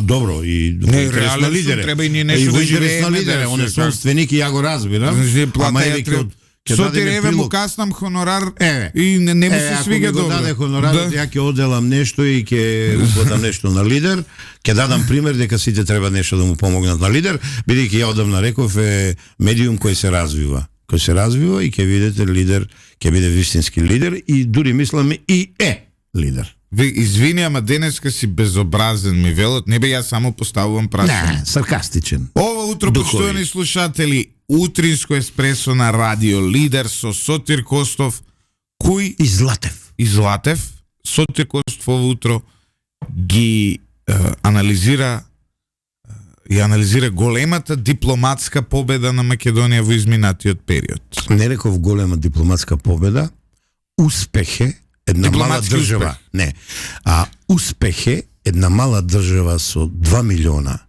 добро и реален сум, треба и ние нешто да живееме, лидере, да он е се собственик и ја го разбирам. Значи, Ама плата еве ја треба. ќе Сотир, дадеме еве му прилог. каснам хонорар Еве. и не ми се Ако свига ми го добро. даде хонорарот, Да. ја ќе оделам нешто и ќе уплатам нешто на лидер. Ќе дадам пример дека сите треба нешто да му помогнат на лидер, бидејќи ја одамна реков е медиум кој се развива. Кој се развива и ќе видите лидер, ќе биде вистински лидер и дури мислам и е лидер. Извини, ама денеска си безобразен, ми велат. Не бе, јас само поставувам прашање. Не, саркастичен. Ова утро, почитувани слушатели, утринско еспресо на Радио Лидер со Сотир Костов, кој И Златев. Сотир Костов ова утро ги анализира големата дипломатска победа на Македонија во изминатиот период. Не реков голема дипломатска победа, успех е една мала држава. Успех. Не. А успех е една мала држава со 2 милиона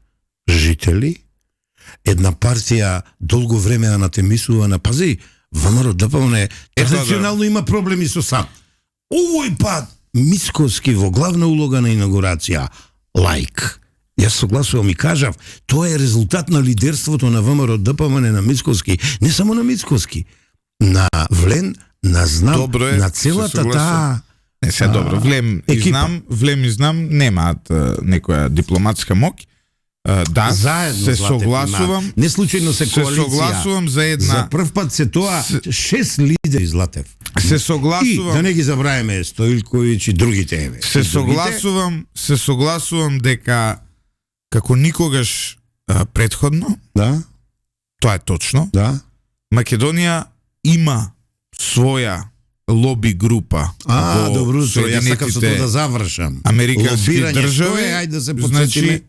жители, една партија долго време анатемисувана. Пази, ВМРО ДПМН традиционално има проблеми со САД. Овој пат Мицкоски во главна улога на инаугурација. Лайк. Јас согласувам и кажав, тоа е резултат на лидерството на ВМРО ДПМН на Мицкоски, не само на Мицкоски, на Влен, на Знам, на целата таа Не се добро, Влем и Знам немаат некоја дипломатска моќ. Да, заедно се согласувам. Не случајно се коалиција. Се согласувам за една. За прв пат се тоа 6 лидери Златев. Се согласувам. И да не ги забравиме Стоилковиќ и другите еве. Се согласувам дека како никогаш претходно. Да. Тоа е точно. Да. Македонија има своја лоби група. Добро, јас сакам со тоа да завршам. Американски Лобирање, држави. ајде да се подсетиме. Значи,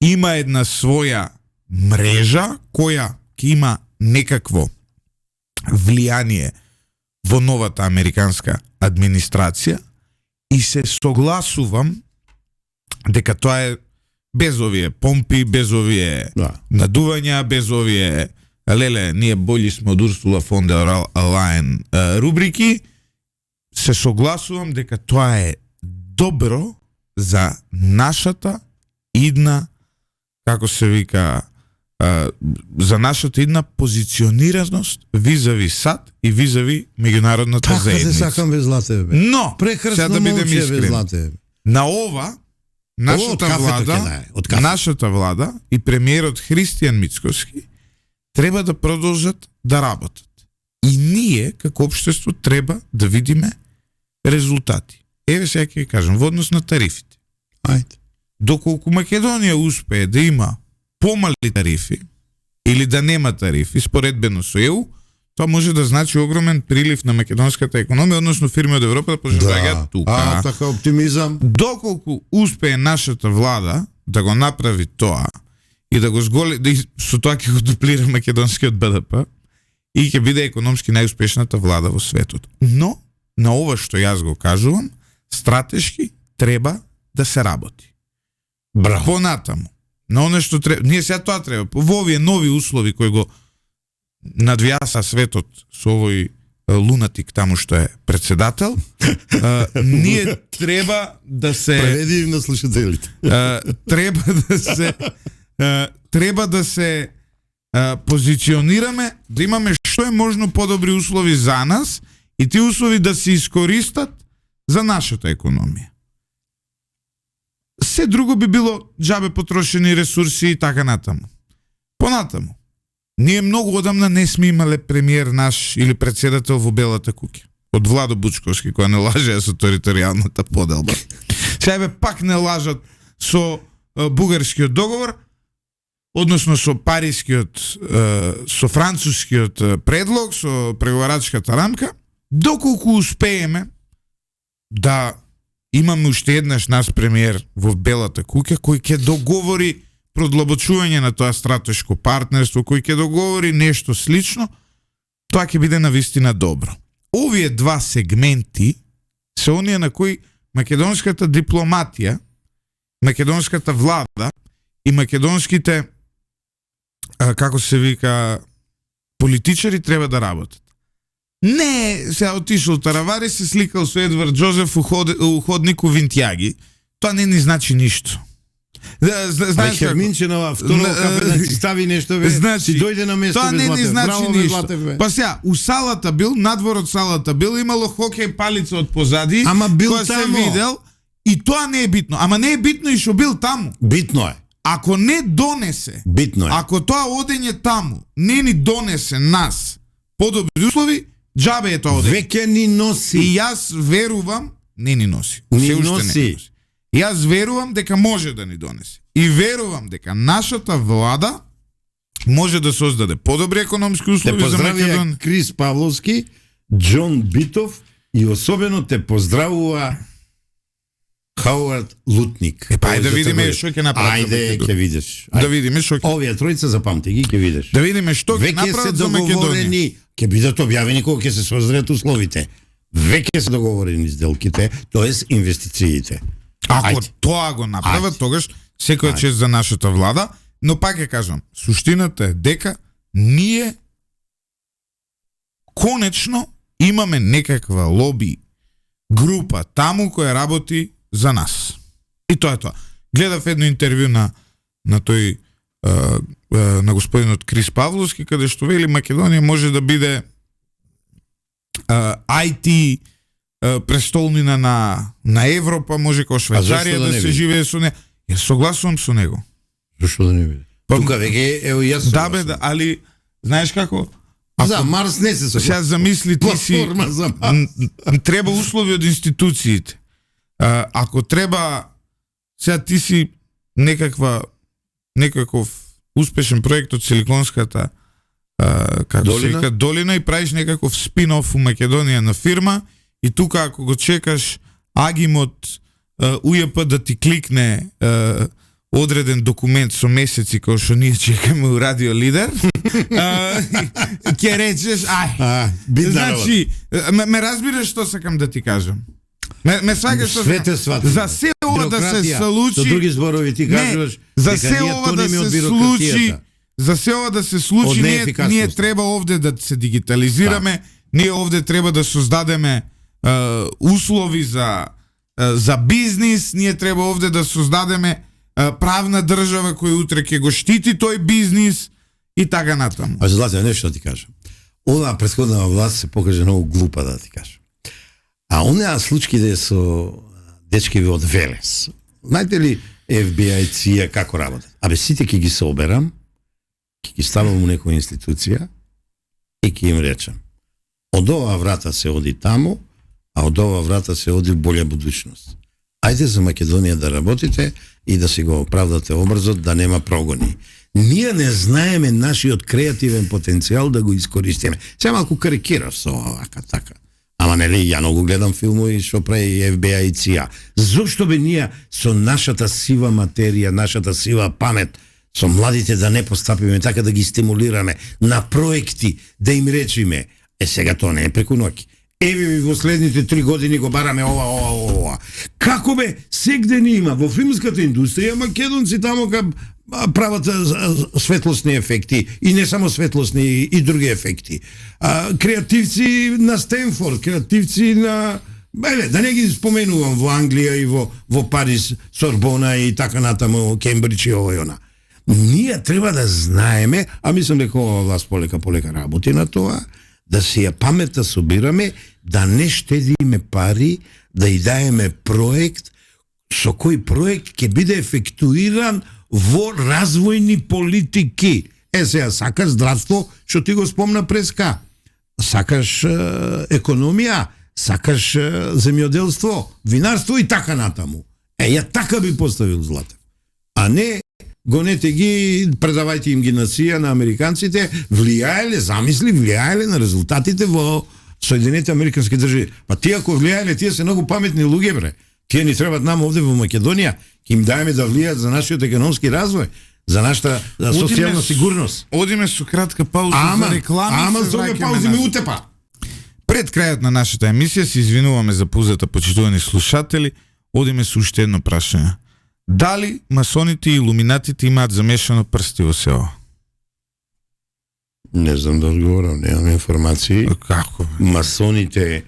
има една своја мрежа која ќе има некакво влијание во новата американска администрација и се согласувам дека тоа е без овие помпи, без овие надувања, без овие леле, ние бољи сме од Урсула фон дер Лајен рубрики, се согласувам дека тоа е добро за нашата идна, како се вика, за нашата идна позиционираност визави САД и визави меѓународната заедница. Така се сакам без Златев. Но, прекрасно да бидем момче без искрени, Златев. на ова нашата влада и премиерот Христијан Мицкоски треба да продолжат да работат. И ние, како општество, треба да видиме резултати. Еве сега ќе ви кажам, во однос на тарифите. Ајде. Доколку Македонија успее да има помали тарифи или да нема тарифи, споредбено со ЕУ, тоа може да значи огромен прилив на македонската економија, односно фирми од Европа да почнат да доаѓаат тука. Така оптимизам. Доколку успее нашата влада да го направи тоа и да го зголи, со тоа ќе го дуплира македонскиот БДП и ќе биде економски најуспешната влада во светот. Но, на ова што јас го кажувам, стратешки треба да се работи. Браво. Понатаму. На оно што треба, ние сега тоа треба, во овие нови услови кои го надвијаса светот со овој лунатик таму што е председател, ние треба да се преведи им на слушателите. Треба да се позиционираме, да имаме што е можно подобри услови за нас и тие услови да се искористат за нашата економија. Се друго би било џабе потрошени ресурси и така натаму. Понатаму. Ние многу одамна не сме имале премиер наш или председател во Белата куќа. Од Владо Бучковски, која не лажеа со територијалната поделба. Сега пак не лажат со бугарскиот договор, односно со парискиот, со францускиот предлог, со преговарачката рамка, доколку успееме да имаме уште еднаш нас премиер во Белата куќа кој ќе договори продлабочување на тоа стратешко партнерство, кој ќе договори нешто слично, тоа ќе биде навистина добро. Овие два сегменти се оние на кои македонската дипломатија, македонската влада и македонските како се вика политичари треба да работат. Не, сега отишол Таравари, се сликал со Едвард Джозеф у ходнику Винтјаги. Тоа не ни значи ништо. Знаеш Херминченова второ капе стави нешто бе. Значи, си дојде на место тоа без не ни Златев. значи Браво, ништо. Па сега, у салата бил, надвор од салата бил, имало хокеј палица од позади, ама бил која се тамо. видел, и тоа не е битно. Ама не е битно и што бил таму. Битно е. Ако не донесе, Битно е. ако тоа одење таму не ни донесе нас подобри услови, џабе е тоа одење. Веќе ни носи. И јас верувам не ни носи. Ни Се уште носи. не носи. И јас верувам дека може да ни донесе. И верувам дека нашата влада може да создаде подобри економски Те услови за поздравија Македонија. Крис Павловски, Џон Битов и особено те поздравува Хауард Лутник. Па ајде да видиме што ќе направи. Ајде, ќе видиш. Да видиме што ќе. Овие тројца запамти ги, ќе видиш. Да видиме што ќе Веќе се направат за Македонија. договорени, ќе бидат објавени кога ќе се создаат условите. Веќе се договорени сделките, тоест инвестициите. Ако Ајде. тоа го направат, Ајде. тогаш секој чест за нашата влада, но пак ќе кажам, суштината е дека ние конечно имаме некаква лоби група таму која работи за нас. И тоа е тоа. Гледав едно интервју на тој на господинот Крис Павловски, каде што вели Македонија може да биде IT престолнина на Европа, може како Швајцарија да да не се биде? живее со не. Јас согласувам со него. Зашто да не биде? Па, Тука веќе ево јас. Да бе, да, али знаеш како? За Марс не се Сега согласувам. замисли ти си Платформа за Марс. треба услови од институциите. Ако треба сега ти си некаков успешен проект од Силиконската како се Долина? вика долина и правиш некаков спин-оф у Македонија на фирма и тука ако го чекаш Агимот УЈП да ти кликне одреден документ со месеци кој што ние чекаме у Радио Лидер, ќе речеш ај. Значи, ме разбираш што сакам да ти кажам. Ме сваќаш што Свете сватам. за се ова да се Бирократија. случи. Со други зборови ти кажуваш за дека се ние ова да тониме од се бирократијата. случи. За се ова да се случи, Од ние неефикасност. треба овде да се дигитализираме, ние овде треба да создадеме услови за бизнис, ние треба овде да создадеме правна држава која утре ќе го штити тој бизнис и така натаму. А Злате, нешто ти кажам. Она претходна власт се покаже многу глупа, да ти кажам. А онаа случаите со дечкиви од Велес. Знаете ли FBI, CIA како работат? Абе сите ќе ги соберам, ќе ги ставам у некоја институција и ќе им речам: од оваа врата се оди таму, а од оваа врата се оди в болја будучност. Ајде за Македонија да работите и да си го оправдате обрзот, да нема прогони. Ние не знаеме нашиот креативен потенцијал да го искористиме. Се малку карикирав со овака така. Ама нели ја многу гледам филмови што прави FBI и CIA. Зошто бе ние со нашата сива материја, нашата сива памет, со младите да не постапиме така, да ги стимулираме на проекти, да им речиме: сега тоа не е преку ноќ. Еве ви во следните 3 години го бараме ова. Како бе, сегде не има во филмската индустрија македонци таму прават светлосни ефекти и не само светлосни и други ефекти. Креативци на Стенфорд, креативци на да не ги споменувам во Англија и во Париз, Сорбона и така натаму, Кембридж и ова и она. Ние треба да знаеме, а мислам дека ова власт полека работи на тоа, да си ја паметта собираме, да не штедиме пари, да и даеме проект, со кој проект ќе биде ефектуиран во развојни политики. Сега сакаш здравство, што ти го спомна преска. Сакаш економија, сакаш земјоделство, винарство и така натаму. Ја така би поставил Златев. А не гонете ги, предавајте им ги на СИА, на американците, влијаеле на резултатите во Соединените Американски држави. Па тие ако влијаеле, тие се многу паметни луѓе, бре. Тие ни требат нам овде во Македонија, ќе им даеме да влијаат за нашиот економски развој, за нашата социјална сигурност. Одиме со кратка пауза за реклами. Ама за овие паузи ме утепа. Пред крајот на нашата емисија се извинуваме за пузата, почитувани слушатели. Одиме со уште едно прашање. Дали масоните и илуминатите имаат замешано прсти во се ова? Не знам да одговорам, немам информации. Како? Масоните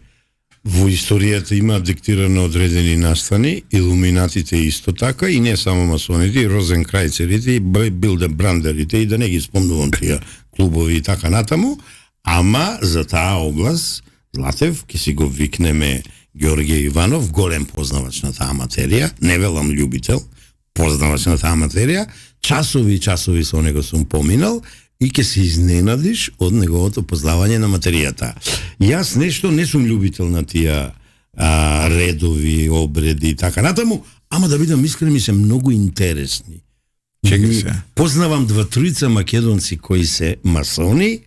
во историјата имаат диктирано одредени настани, илуминатите исто така, и не само масоните, и розенкрајцерите, и билдебрандерите, и да не ги спомнувам тие клубови и така натаму, ама за таа област, Златев, ќе си го викнеме Георгиј Иванов, голем познавач на таа материја, не велам љубител, познавач на таа материја, часови со него сум поминал, и ќе се изненадиш од неговото познавање на материјата. Јас нешто не сум љубител на тие редови, обреди и така натаму, ама да бидам искрен, ми се многу интересни. Чекай се. Познавам 2-3 македонци кои се масони,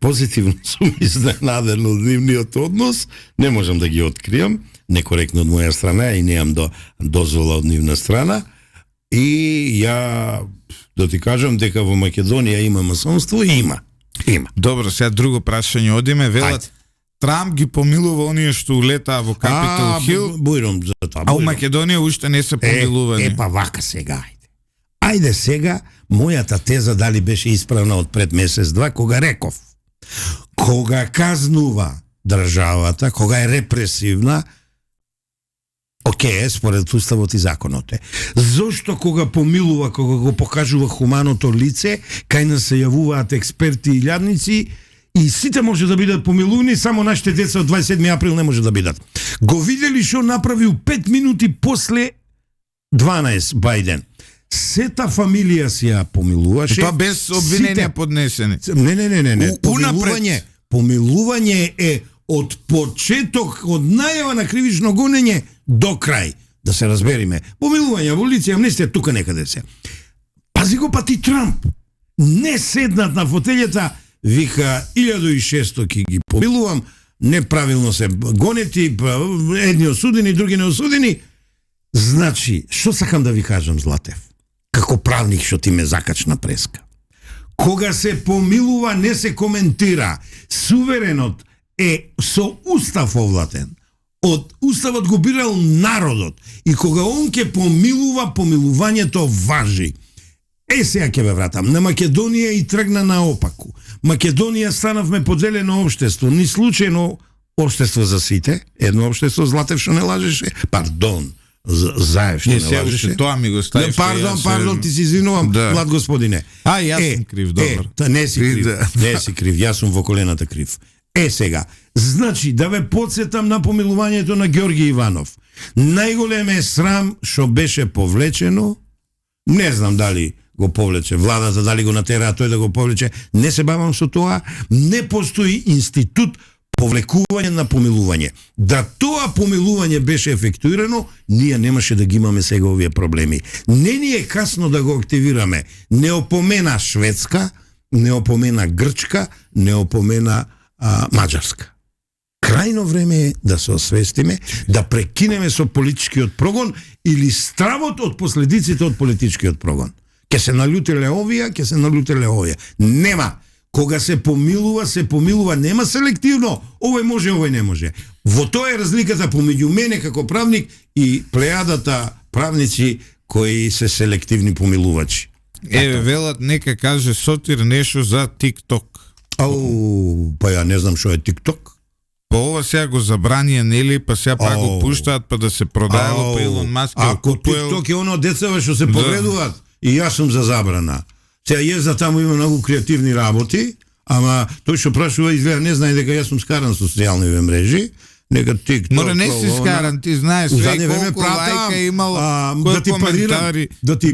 позитивно сум изненаден од нивниот однос, не можам да ги откријам, некоректно од моја страна и немам дозвола од нивна страна, и ја да ти кажам дека во Македонија има масонство и има. Добро, сега друго прашање одиме, велат Трамп ги помилува оние што улетаа во Капитол Хил, Бујром за тоа. а у Македонија уште не се помилувани. Па вака сега, ајде сега, мојата теза дали беше исправна од пред месец-два, кога реков, кога казнува државата, кога е репресивна, окей, според уставот и законот е. Зошто кога помилува, кога го покажува хуманото лице, кај нас се јавуваат експерти и лјадници, и сите може да бидат помилувани, само нашите деца од 27 април не може да бидат. Го видели што направил 5 минути после 12 Бајден. Сета фамилија си ја помилуваше. Тоа без обвиненија поднесени. Не. Помилување е од почеток, од најава на кривично гонење до крај. Да се разбериме. Помилување, аболиција, амнестија, тука некаде се. Пази го па ти Трамп. Не седнат на фотелјата, вика 1600 ки ги помилувам, неправилно се гонети, едни осудени, други неосудени. Значи, што сакам да ви кажам, Златев? Како правник што ти ме закачна преска. Кога се помилува, не се коментира. Суверенот е со устав овладен. Од уставот го бирал народот. И кога он ке помилува, помилувањето важи. Сега ќе ве вратам. На Македонија и тргна наопаку. Македонија станавме поделено општество. Ни случајно општество за сите. Едно општество, Златев што не лажеше. Пардон. Заев што не лажеше. Тоа ми го ставиш. Пардон, ти си извинувам, млад господине. Јас сум крив, добро. Не си крив, не си крив, јас сум во колената крив. Сега, значи, да ве подсетам на помилувањето на Ѓорги Иванов. Најголем е срам што беше повлечено, не знам дали го повлече владата, дали го натера тој да го повлече, не се бавам со тоа, не постои институт повлекување на помилување. Да тоа помилување беше ефектуирано, ние немаше да ги имаме сега овие проблеми. Не ни е касно да го активираме. Не опомена Шведска, не опомена Грчка, не опомена Маđarска. Крајно време е да се освестиме, да прекинеме со политичкиот прогон или стравот од последиците од политичкиот прогон. Ке се налутиле овие, ке се налутиле овие. Нема. Кога се помилува, нема селективно. Овој може, овој не може. Во тоа е разликата помеѓу мене како правник и плејадата правници кои се селективни помилувачи. Велат, нека каже Сотир нешто за TikTok. Па ја не знам што е TikTok. Па ова сега го забранија, нели, па сега пак го пуштаат, па да се продаело, па Илон Маск го купуел. TikTok е оно децава што се повредуваат, и јас сум за забрана. Сега језда таму има многу креативни работи, ама тој што прашува изгледа не знае дека јас сум скаран со социјални мрежи, нека TikTok. Море не си скаран, ти знаеш све колку лајка имало, кои коментари. Да ти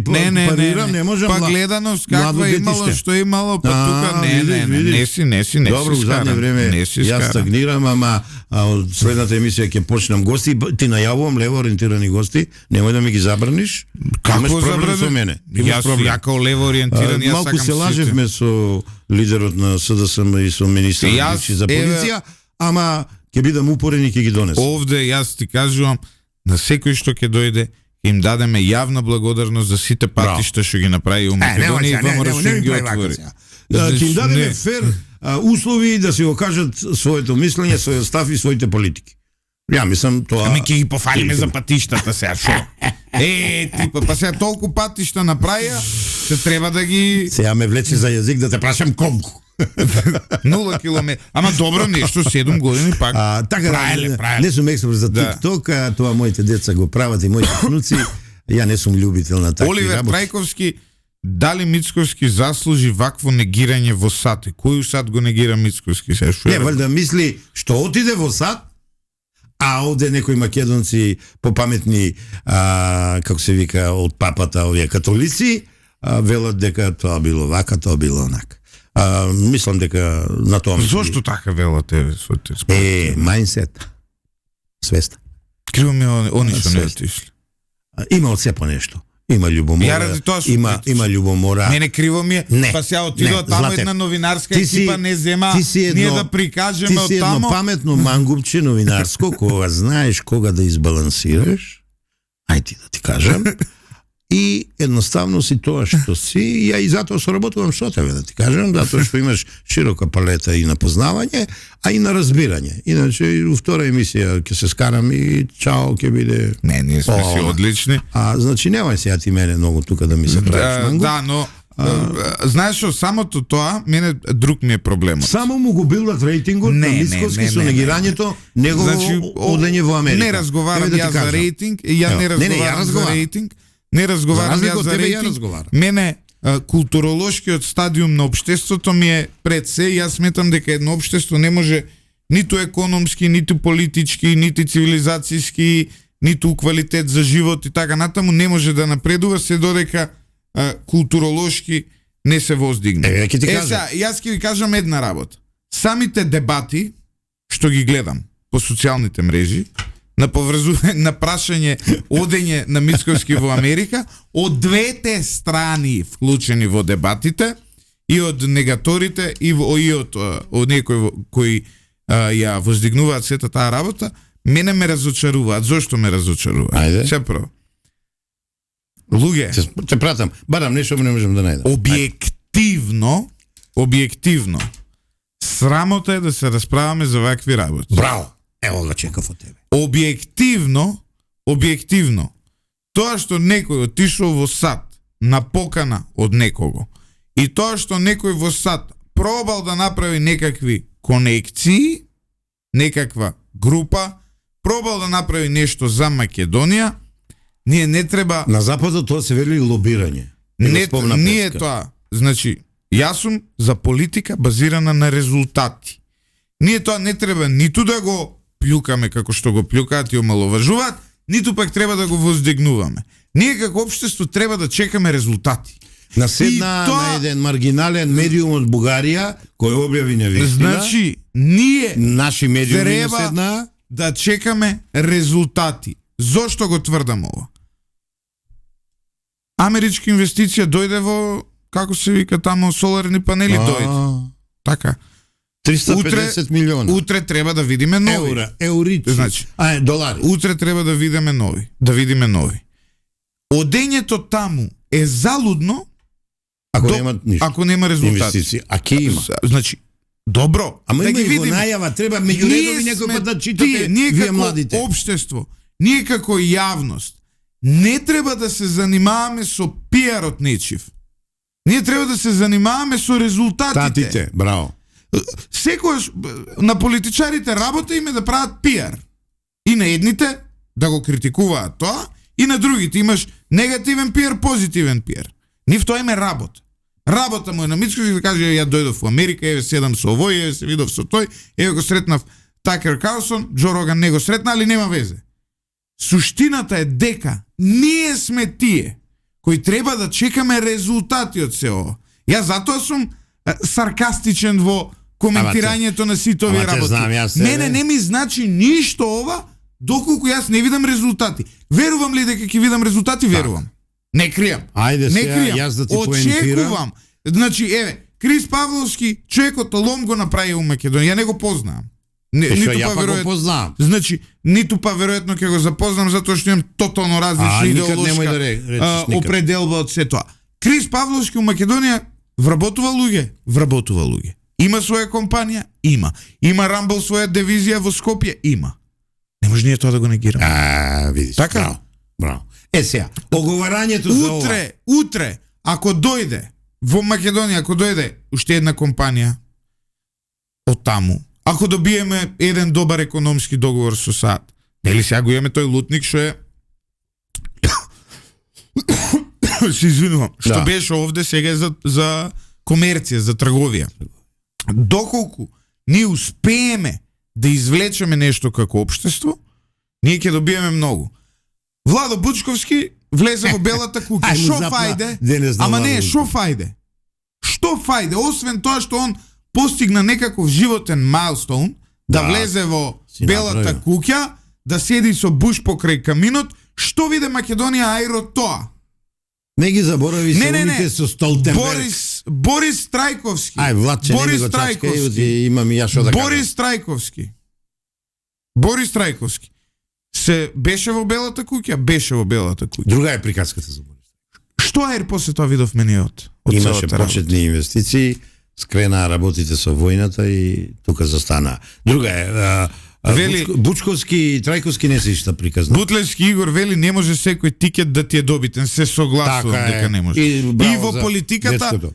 парирам, не можам. Па гледаност каква имало, што имало, па тука не си Добро, во задње време јас стагнирам, ама од следната емисија ќе почнам гости, ти најавувам лево ориентирани гости, немој да ми ги забраниш. Како проблем со мене? Јас јако лево ориентиран, јас сакам малку се лажевме со лидерот на СДСМ и со министерот за полиција, ама ќе бидам упорен и ќе ги донесам. Овде јас ти кажувам, на секој што ќе дојде, им дадеме јавна благодарност за сите патишта што ги направи у Македонија и ВМРО што ги отвори. Ќе им дадеме фер услови да си го кажат своето мислење, својот став и своите политики. Ја мислам тоа. Ами ќе ги пофалиме за патиштата сега, шо? Па сега толку патишта направија, се треба да ги... Сега ме влече за јазик да те прашам колку. 0 километри. Ама добро нешто, 7 години пак. Така, не сум експерт за TikTok, тоа моите деца го прават и моите внуци. Ја не сум љубител на такви Оливер работи. Трајковски, дали Мицковски заслужи вакво негирање во САД? Кој САД го негира Мицковски? Не, валјда мисли што отиде во САД, а овде некои македонци попаметни, како се вика, од папата, овие католици, велат дека тоа било вака, тоа било онака. Мислам дека на тоа мисли. Зошто така велате? Мајнсет. свеста. Криво ми они што не Свест. отишли. Има од се по нешто. Има љубомора. Ја ради тоа што Има љубомора. Мене криво ми е, Не, па сега отидоа не, таму Злате, една новинарска ти си- екипа не зема ти си едно- ние да прикажеме Ти од си едно таму. паметно мангупче новинарско, кога знаеш кога да избалансираш, ај ти да ти кажам, и едноставно си тоа што си, и ја и затоа соработувам со тебе, да ти кажам, затоа што имаш широка палета и на познавање, а и на разбирање. Иначе и у втора емисија ќе се скарам и чао, ќе биде... Не, ние сме си О, одлични. значи немај сега ти мене многу тука да ми се правиш мангуп. Да, но знаеш што, самото тоа, мене друг ми е проблемот. Само му го билдат рейтингот на Мицкоски со негирањето негово одење во Америка. Не разговарам Еве да јас ти за кажам. рейтинг, ја Ево, не ја разговарам за разговарам. рейтинг, не разговарам За разлика јас од за тебе, ја рейтинг. разговарам. Мене културолошкиот стадиум на општеството ми е пред се, јас сметам дека едно општество не може ниту економски, ниту политички, ниту цивилизацијски, ниту квалитет за живот и така натаму не може да напредува се додека културолошки не се воздигне. Еве ќе ти кажам. сега, јас ќе ви кажам една работа. Самите дебати што ги гледам по социјалните мрежи, на поврзување, на прашање одење на Мицкоски во Америка, од двете страни вклучени во дебатите, и од негаторите, и од некои кои ја воздигнуваат сета таа работа, мене ме разочаруваат. Зошто ме разочаруваат? Ајде. Се прво. Луѓе, Те пратам, барам нешто не можам да најдам. објективно, срамота е да се расправаме за вакви работи. Браво. Ево го чекав од тебе. Објективно, тоа што некој отишол во САД на покана од некого и тоа што некој во САД пробал да направи некакви конекции, некаква група, пробал да направи нешто за Македонија, ние не треба... На западот тоа се вели лобирање. Ние тоа, значи, јас сум за политика базирана на резултати. Ние тоа не треба ниту да го плюкаме како што го плюкаат и омаловажуваат, ниту пак треба да го воздигнуваме. Ние како општество треба да чекаме резултати. Наседна на еден маргинален медиум од Бугарија кој објави невистина. Значи, ние наши медиуми треба наседна да чекаме резултати. Зошто го тврдам ова? Америчка инвестиција дојде во, како се вика тамо, соларни панели дојде. Така. 350 милиона. Утре треба да видиме нови. Еурици. Значи, долари. Утре треба да видиме нови. Одењето таму е залудно ако нема резултати. Инвестиции. А ке има? Значи, добро. Ама да има ги и го видиме. најава, треба меѓу редови некој пат да читате ние вие како младите. општество, ние како јавност, не треба да се занимаваме со пиарот нечив. Ние треба да се занимаваме со резултатите. Татите, браво. Секојаш на политичарите работа им е да прават пиар. И на едните да го критикуваат тоа, и на другите имаш негативен пиар, позитивен пиар. Нив тоа им е работа. Работа му е на Мицкоски да каже ја дојдов во Америка, еве седам со овој, еве се видов со тој, еве го сретнав Такер Карлсон, Джо Роган не го сретна, али нема везе. Суштината е дека ние сме тие кои треба да чекаме резултати од се ова. Јас затоа сум саркастичен во коментирањето на сите овие работи. Мене не ми значи ништо ова доколку јас не видам резултати. Верувам ли дека ќе видам резултати? Верувам. Не кријам. Ајде сега јас да ти очекувам. Значи, еве, Крис Павловски, човекот лом го направи у Македонија. Ја не го познавам. Ја го познавам. Значи, ниту па веројатно ќе го запознам затоа што имам тотално различна идеолошка определба од се тоа. Крис Павловски у Македонија вработува луѓе. Има своја компанија? Има. Има Рамбл своја дивизија во Скопје? Има. Не може ние тоа да го негираме. Видиш. Така? Браво. Сега, оговарањето за ова. Утре, ако дојде во Македонија, ако дојде уште една компанија од таму, ако добиеме еден добар економски договор со САД, нели сега го имаме тој лутник што е се извинувам, што беше овде сега е за комерција, за трговија. Доколку ние успееме да извлечеме нешто како општество, ние ќе добиеме многу. Владо Бучковски влезе во белата куќа. Шо фајде? Ама не, шо фајде? Што фајде? Освен тоа што он постигна некаков животен майлстоун, да влезе во белата куќа, да седи со Буш покрај каминот, што виде Македонија аеро тоа? Не ги заборави се уните со Столтенберг. Борис Трајковски. Ај, Владче, не ми го чачкај, имам и ја шо да кажам. Борис Трајковски. Се беше во Белата куќа? Беше во Белата куќа. Друга е приказката за Борис. Што аер после тоа видовме ние од имаше почетни инвестиции, скрена работите со војната и тука застана. Друга е вели Бучковски и Трајковски не се ишта приказна. Бутлевски Игор вели не може секој тикет да ти е добитен, се согласувам дека не може. И во политиката,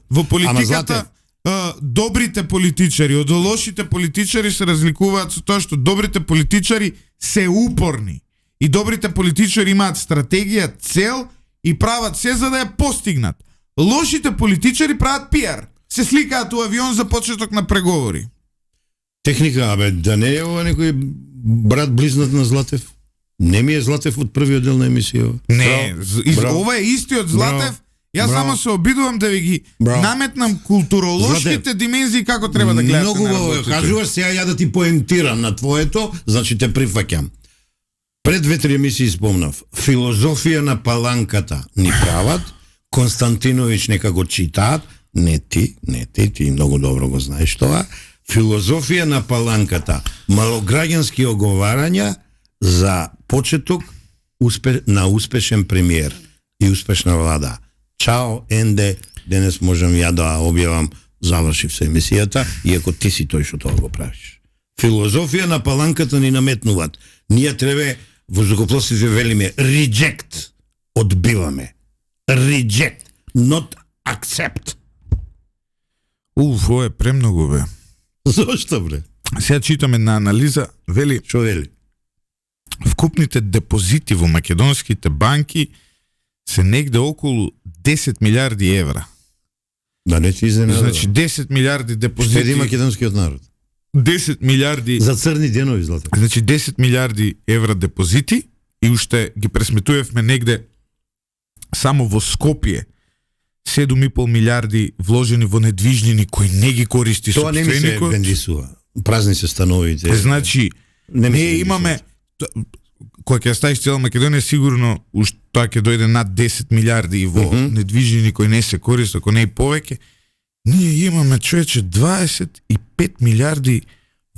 добрите политичари од лошите политичари се разликуваат со тоа што добрите политичари се упорни и добрите политичари имаат стратегија, цел и прават се за да ја постигнат. Лошите политичари прават пиар. Се сликаат у авион за почеток на преговори. Техника, да не е ова некој брат близнат на Златев? Не ми е Златев од првиот дел на емисија? Не, ова е истиот Златев. Јас само се обидувам да ви ги наметнам културолошките димензии како треба да гледате. Многу во кажуваш, сега ја да ти поентирам на твоето, значи те прифаќам. Пред 2-3 емисии спомнав. Филозофија на паланката ни прават, Константинович нека го читаат, не ти, ти многу добро го знаеш тоа. Филозофија на паланката, малограѓански оговарања за почеток на успешен премиер и успешна влада. Чао, енде, денес можам ја да објавам, завршив се емисијата, иако ти си тој што тоа го правиш. Филозофија на паланката ни наметнуваат. Ние треба воздухопловците велиме reject, одбиваме. Reject, not accept. Ова е премногу, бе. Зошто, бре? Сега читам една анализа, вели... Шо вели? Вкупните депозити во македонските банки се негде околу 10 милиарди евра. Да не ти изненадува. Значи 10 милиарди депозити... Штеди македонскиот народ. 10 милиарди... За црни денови, Злате. Значи 10 милиарди евра депозити и уште ги пресметуевме негде само во Скопје 7,5 милиарди вложени во недвижнини кои не ги користи тоа собственикот. Тоа не ми се бендисува. Празни се становите. Значи, ние имаме... Кога ќе ставиш цела Македонија, сигурно уште тоа ќе дојде над 10 милиарди во недвижнини кои не се користат, ако не и повеќе. Ние имаме, човече, 25 милиарди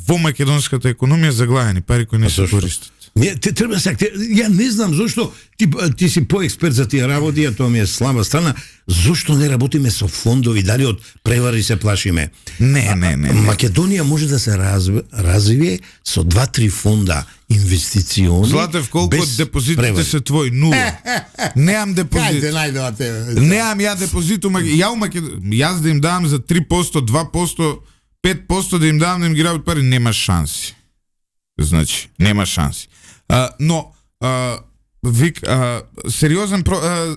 во македонската економија заглавени пари кои не се користат. Не, те треба сега, ја не знам зошто ти си поексперт за тие работи, а тоа ми е слаба страна, зошто не работиме со фондови, дали од превари се плашиме? Не. Македонија може да се развие со 2-3 фонда инвестициони. Златев, колку од депозитите се твои? Нула. Неам депозит. Кајде најдела тебе? Неам ја депозит јас да им давам за 3%, 2%, 5% да им давам да им ги работат пари, нема шанси. Значи, нема шанси. Сериозен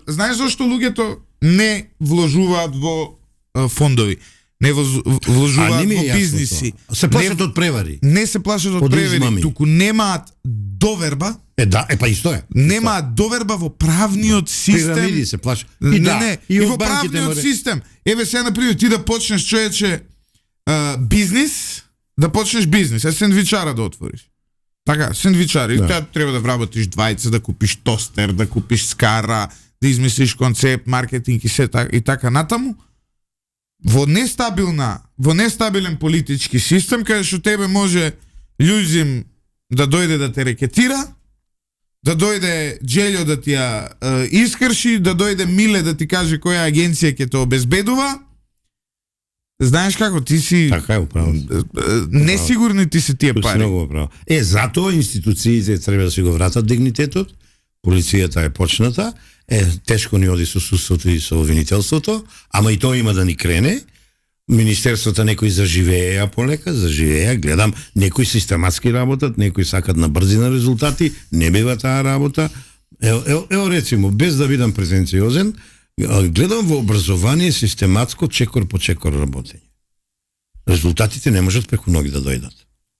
знаеш зашто луѓето не вложуваат во фондови? Не вложуваат во бизниси. Се плашат од превари. Не се плашат од превари, туку немаат доверба. Па исто е. Немаат доверба во правниот систем. Пирамиди се плашат. И во правниот систем. Еве сега, например, ти да почнеш, човече, бизнис, да почнеш бизнис, сендвичара да отвориш. Така, сендвичар. И тоа треба да вработиш двајца, да купиш тостер, да купиш скара, да измислиш концепт, маркетинг и така натаму. Во нестабилен политички систем, каде што тебе може Љузим да дојде да те рекетира, да дојде Джелјо да ти ја искрши, да дојде Миле да ти каже која агенција ќе те обезбедува. Знаеш како, ти си... Така е, управо. Несигурни ти се тие пари. Много управо. Затоа институциите треба да си го вратат дигнитетот, полицијата е почната, тешко ни оди со судството и со обвинителството, ама и тоа има да ни крене. Министерството некои заживееа полека, гледам, некои систематски работат, некои сакат на брзина резултати, не бива таа работа. Ево рецимо, без да бидам презенциозен, гледам во образование систематско чекор по чекор работење. Резултатите не можат преку ноги да дојдат.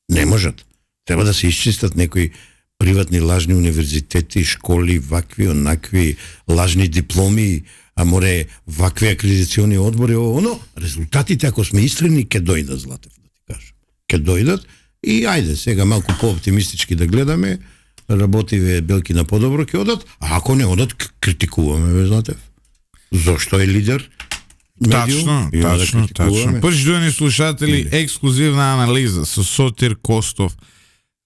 Не можат. Треба да се исчистат некои приватни лажни универзитети, школи, вакви, онакви, лажни дипломи, а море вакви акредитациони одбори, оно, резултатите, ако сме истрени, ке дојдат, Златев, да ти кажам. Ке дојдат и ајде, сега малку по-оптимистички да гледаме, работиве белки на подобро ќе одат, а ако не одат, критикуваме, ве знаете. Зошто е лидер? Точно. Почитувани слушатели, ексклузивна анализа со Сотир Костов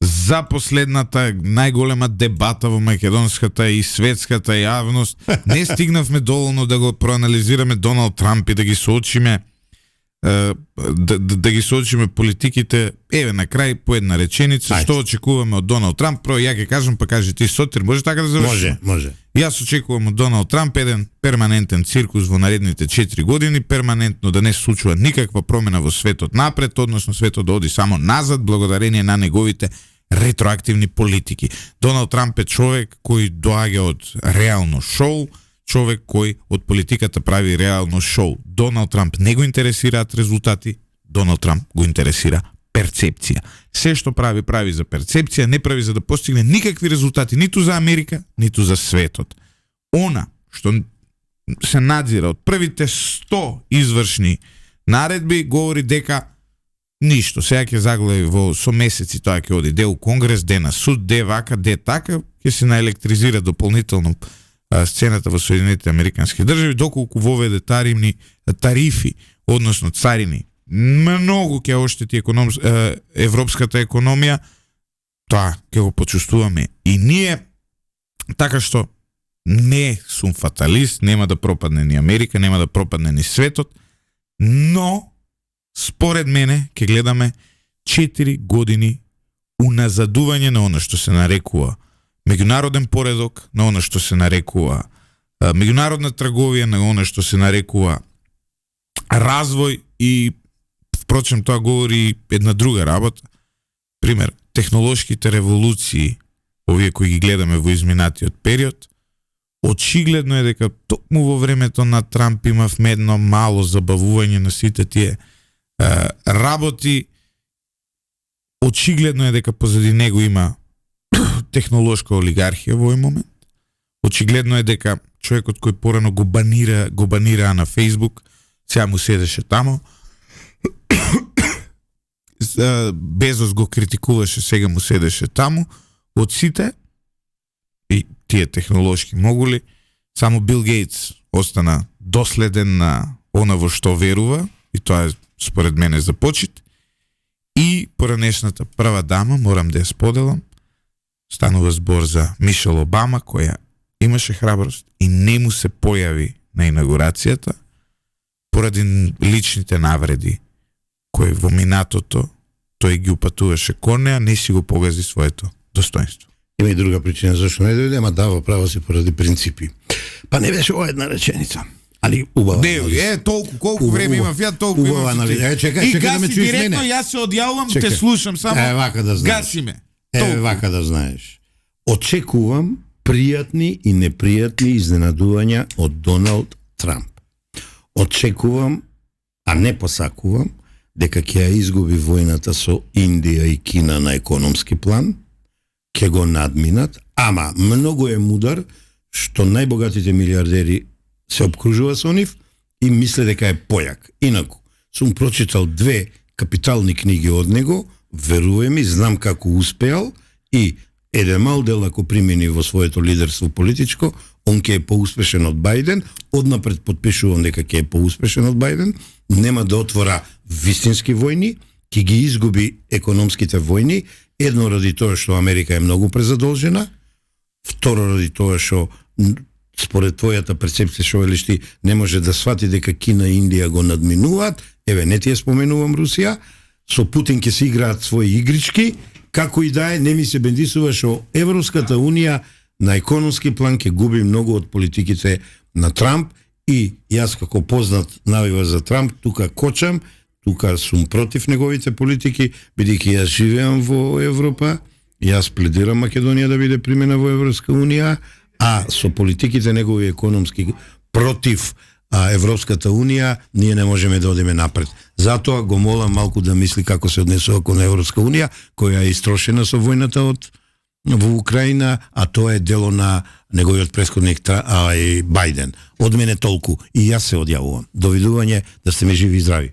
за последната најголема дебата во македонската и светската јавност. Не стигнавме доволно да го проанализираме Доналд Трамп и да ги соочиме да ги соочиме политиките. Еве на крај по една реченица што очекуваме од Доналд Трамп. Прво ја ќе кажам, па кажи ти, Сотир, може така да заврши? Може. Јас очекувам од Доналд Трамп еден перманентен циркус во наредните 4 години, перманентно да не се случува никаква промена во светот напред, односно светот да оди само назад благодарение на неговите ретроактивни политики. Доналд Трамп е човек кој доаѓа од реално шоу, човек кој од политиката прави реално шоу. Доналд Трамп не го интересираат резултати, Доналд Трамп го интересира перцепција. Се што прави, прави за перцепција, не прави за да постигне никакви резултати, ниту за Америка, ниту за светот. Она што се надзира од првите 100 извршни наредби говори дека ништо. Сега ќе заглави во со месеци, тоа ќе оди де у Конгрес, де на суд, де вака, де така, ќе се наелектризира дополнително сцената во Соединетите Американски држави, доколку воведе тарифи, односно царини, многу ќе оштети европската економија, тоа ќе го почувствуваме и ние, така што не сум фаталист, нема да пропадне ни Америка, нема да пропадне ни светот, но според мене ќе гледаме 4 години уназадување на оно што се нарекува меѓународен поредок, на оно што се нарекува меѓународна трговија, на оно што се нарекува развој и впрочем тоа говори една друга работа. Пример, технолошките револуции, овие кои ги гледаме во изминатиот период, очигледно е дека токму во времето на Трамп имавме едно мало забавување на сите тие работи. Очигледно е дека позади него има технолошка олигархија во овој момент. Очигледно е дека човекот кој порано го банира на Facebook, сега му седеше тамо. Безос го критикуваше, сега му седеше таму. Од сите и тие технолошки могули, само Бил Гейтс остана доследен на она во што верува, и тоа е според мене за почит. И поранешната прва дама, морам да ја споделам, станува збор за Мишел Обама, која имаше храброст и не му се појави на инаугурацијата поради личните навреди кои во минатото тој ги упатуваше кон неа, не си го погази своето достоинство. Има и друга причина зашто не дојде, ама дава право си поради принципи. Па не беше ова една реченица. Али убава. Не, толку колку време имав ја, толку убава, имав. Чекај да ме чуеш директно, мене. јас се одјавувам, те слушам само. Вака да знаеш. Гаси ме. Вака да знаеш. Очекувам пријатни и непријатни изненадувања од Доналд Трамп. Очекувам, а не посакувам, дека ќе ја изгуби војната со Индија и Кина на економски план, ќе го надминат, ама многу е мудар што најбогатите милиардери се обкружува со нив и мисле дека е појак. Инаку, сум прочитал 2 капитални книги од него, верувам ми, знам како успеал и еден мал дел ако примени во своето лидерство политичко, он ќе е поуспешен од Бајден, однапред подпишувам дека ќе е поуспешен од Бајден, нема да отвора вистински војни, ќе ги изгуби економските војни, едно ради тоа што Америка е многу презадолжена, второ ради тоа што според твојата перцепција што велиш ти не може да свати дека Кина и Индија го надминуваат, еве не ти ја споменувам Русија, со Путин ќе се играат своји игрички, како и да е, не ми се бендисува што Европската Унија на економски план ќе губи многу од политиките на Трамп и јас како познат навива за Трамп, тука кочам, тука сум против неговите политики, бидејќи јас живеам во Европа, јас пледирам Македонија да биде примена во Европска Унија, а со политиките негови економски против Европската Унија, ние не можеме да одиме напред. Затоа го молам малку да мисли како се однесува кон Европска Унија, која е истрошена со војната во Украина, а тоа е дело на неговиот претходник Бајден. Од мене толку и јас се одјавувам. Довидување, да сте ми живи и здрави.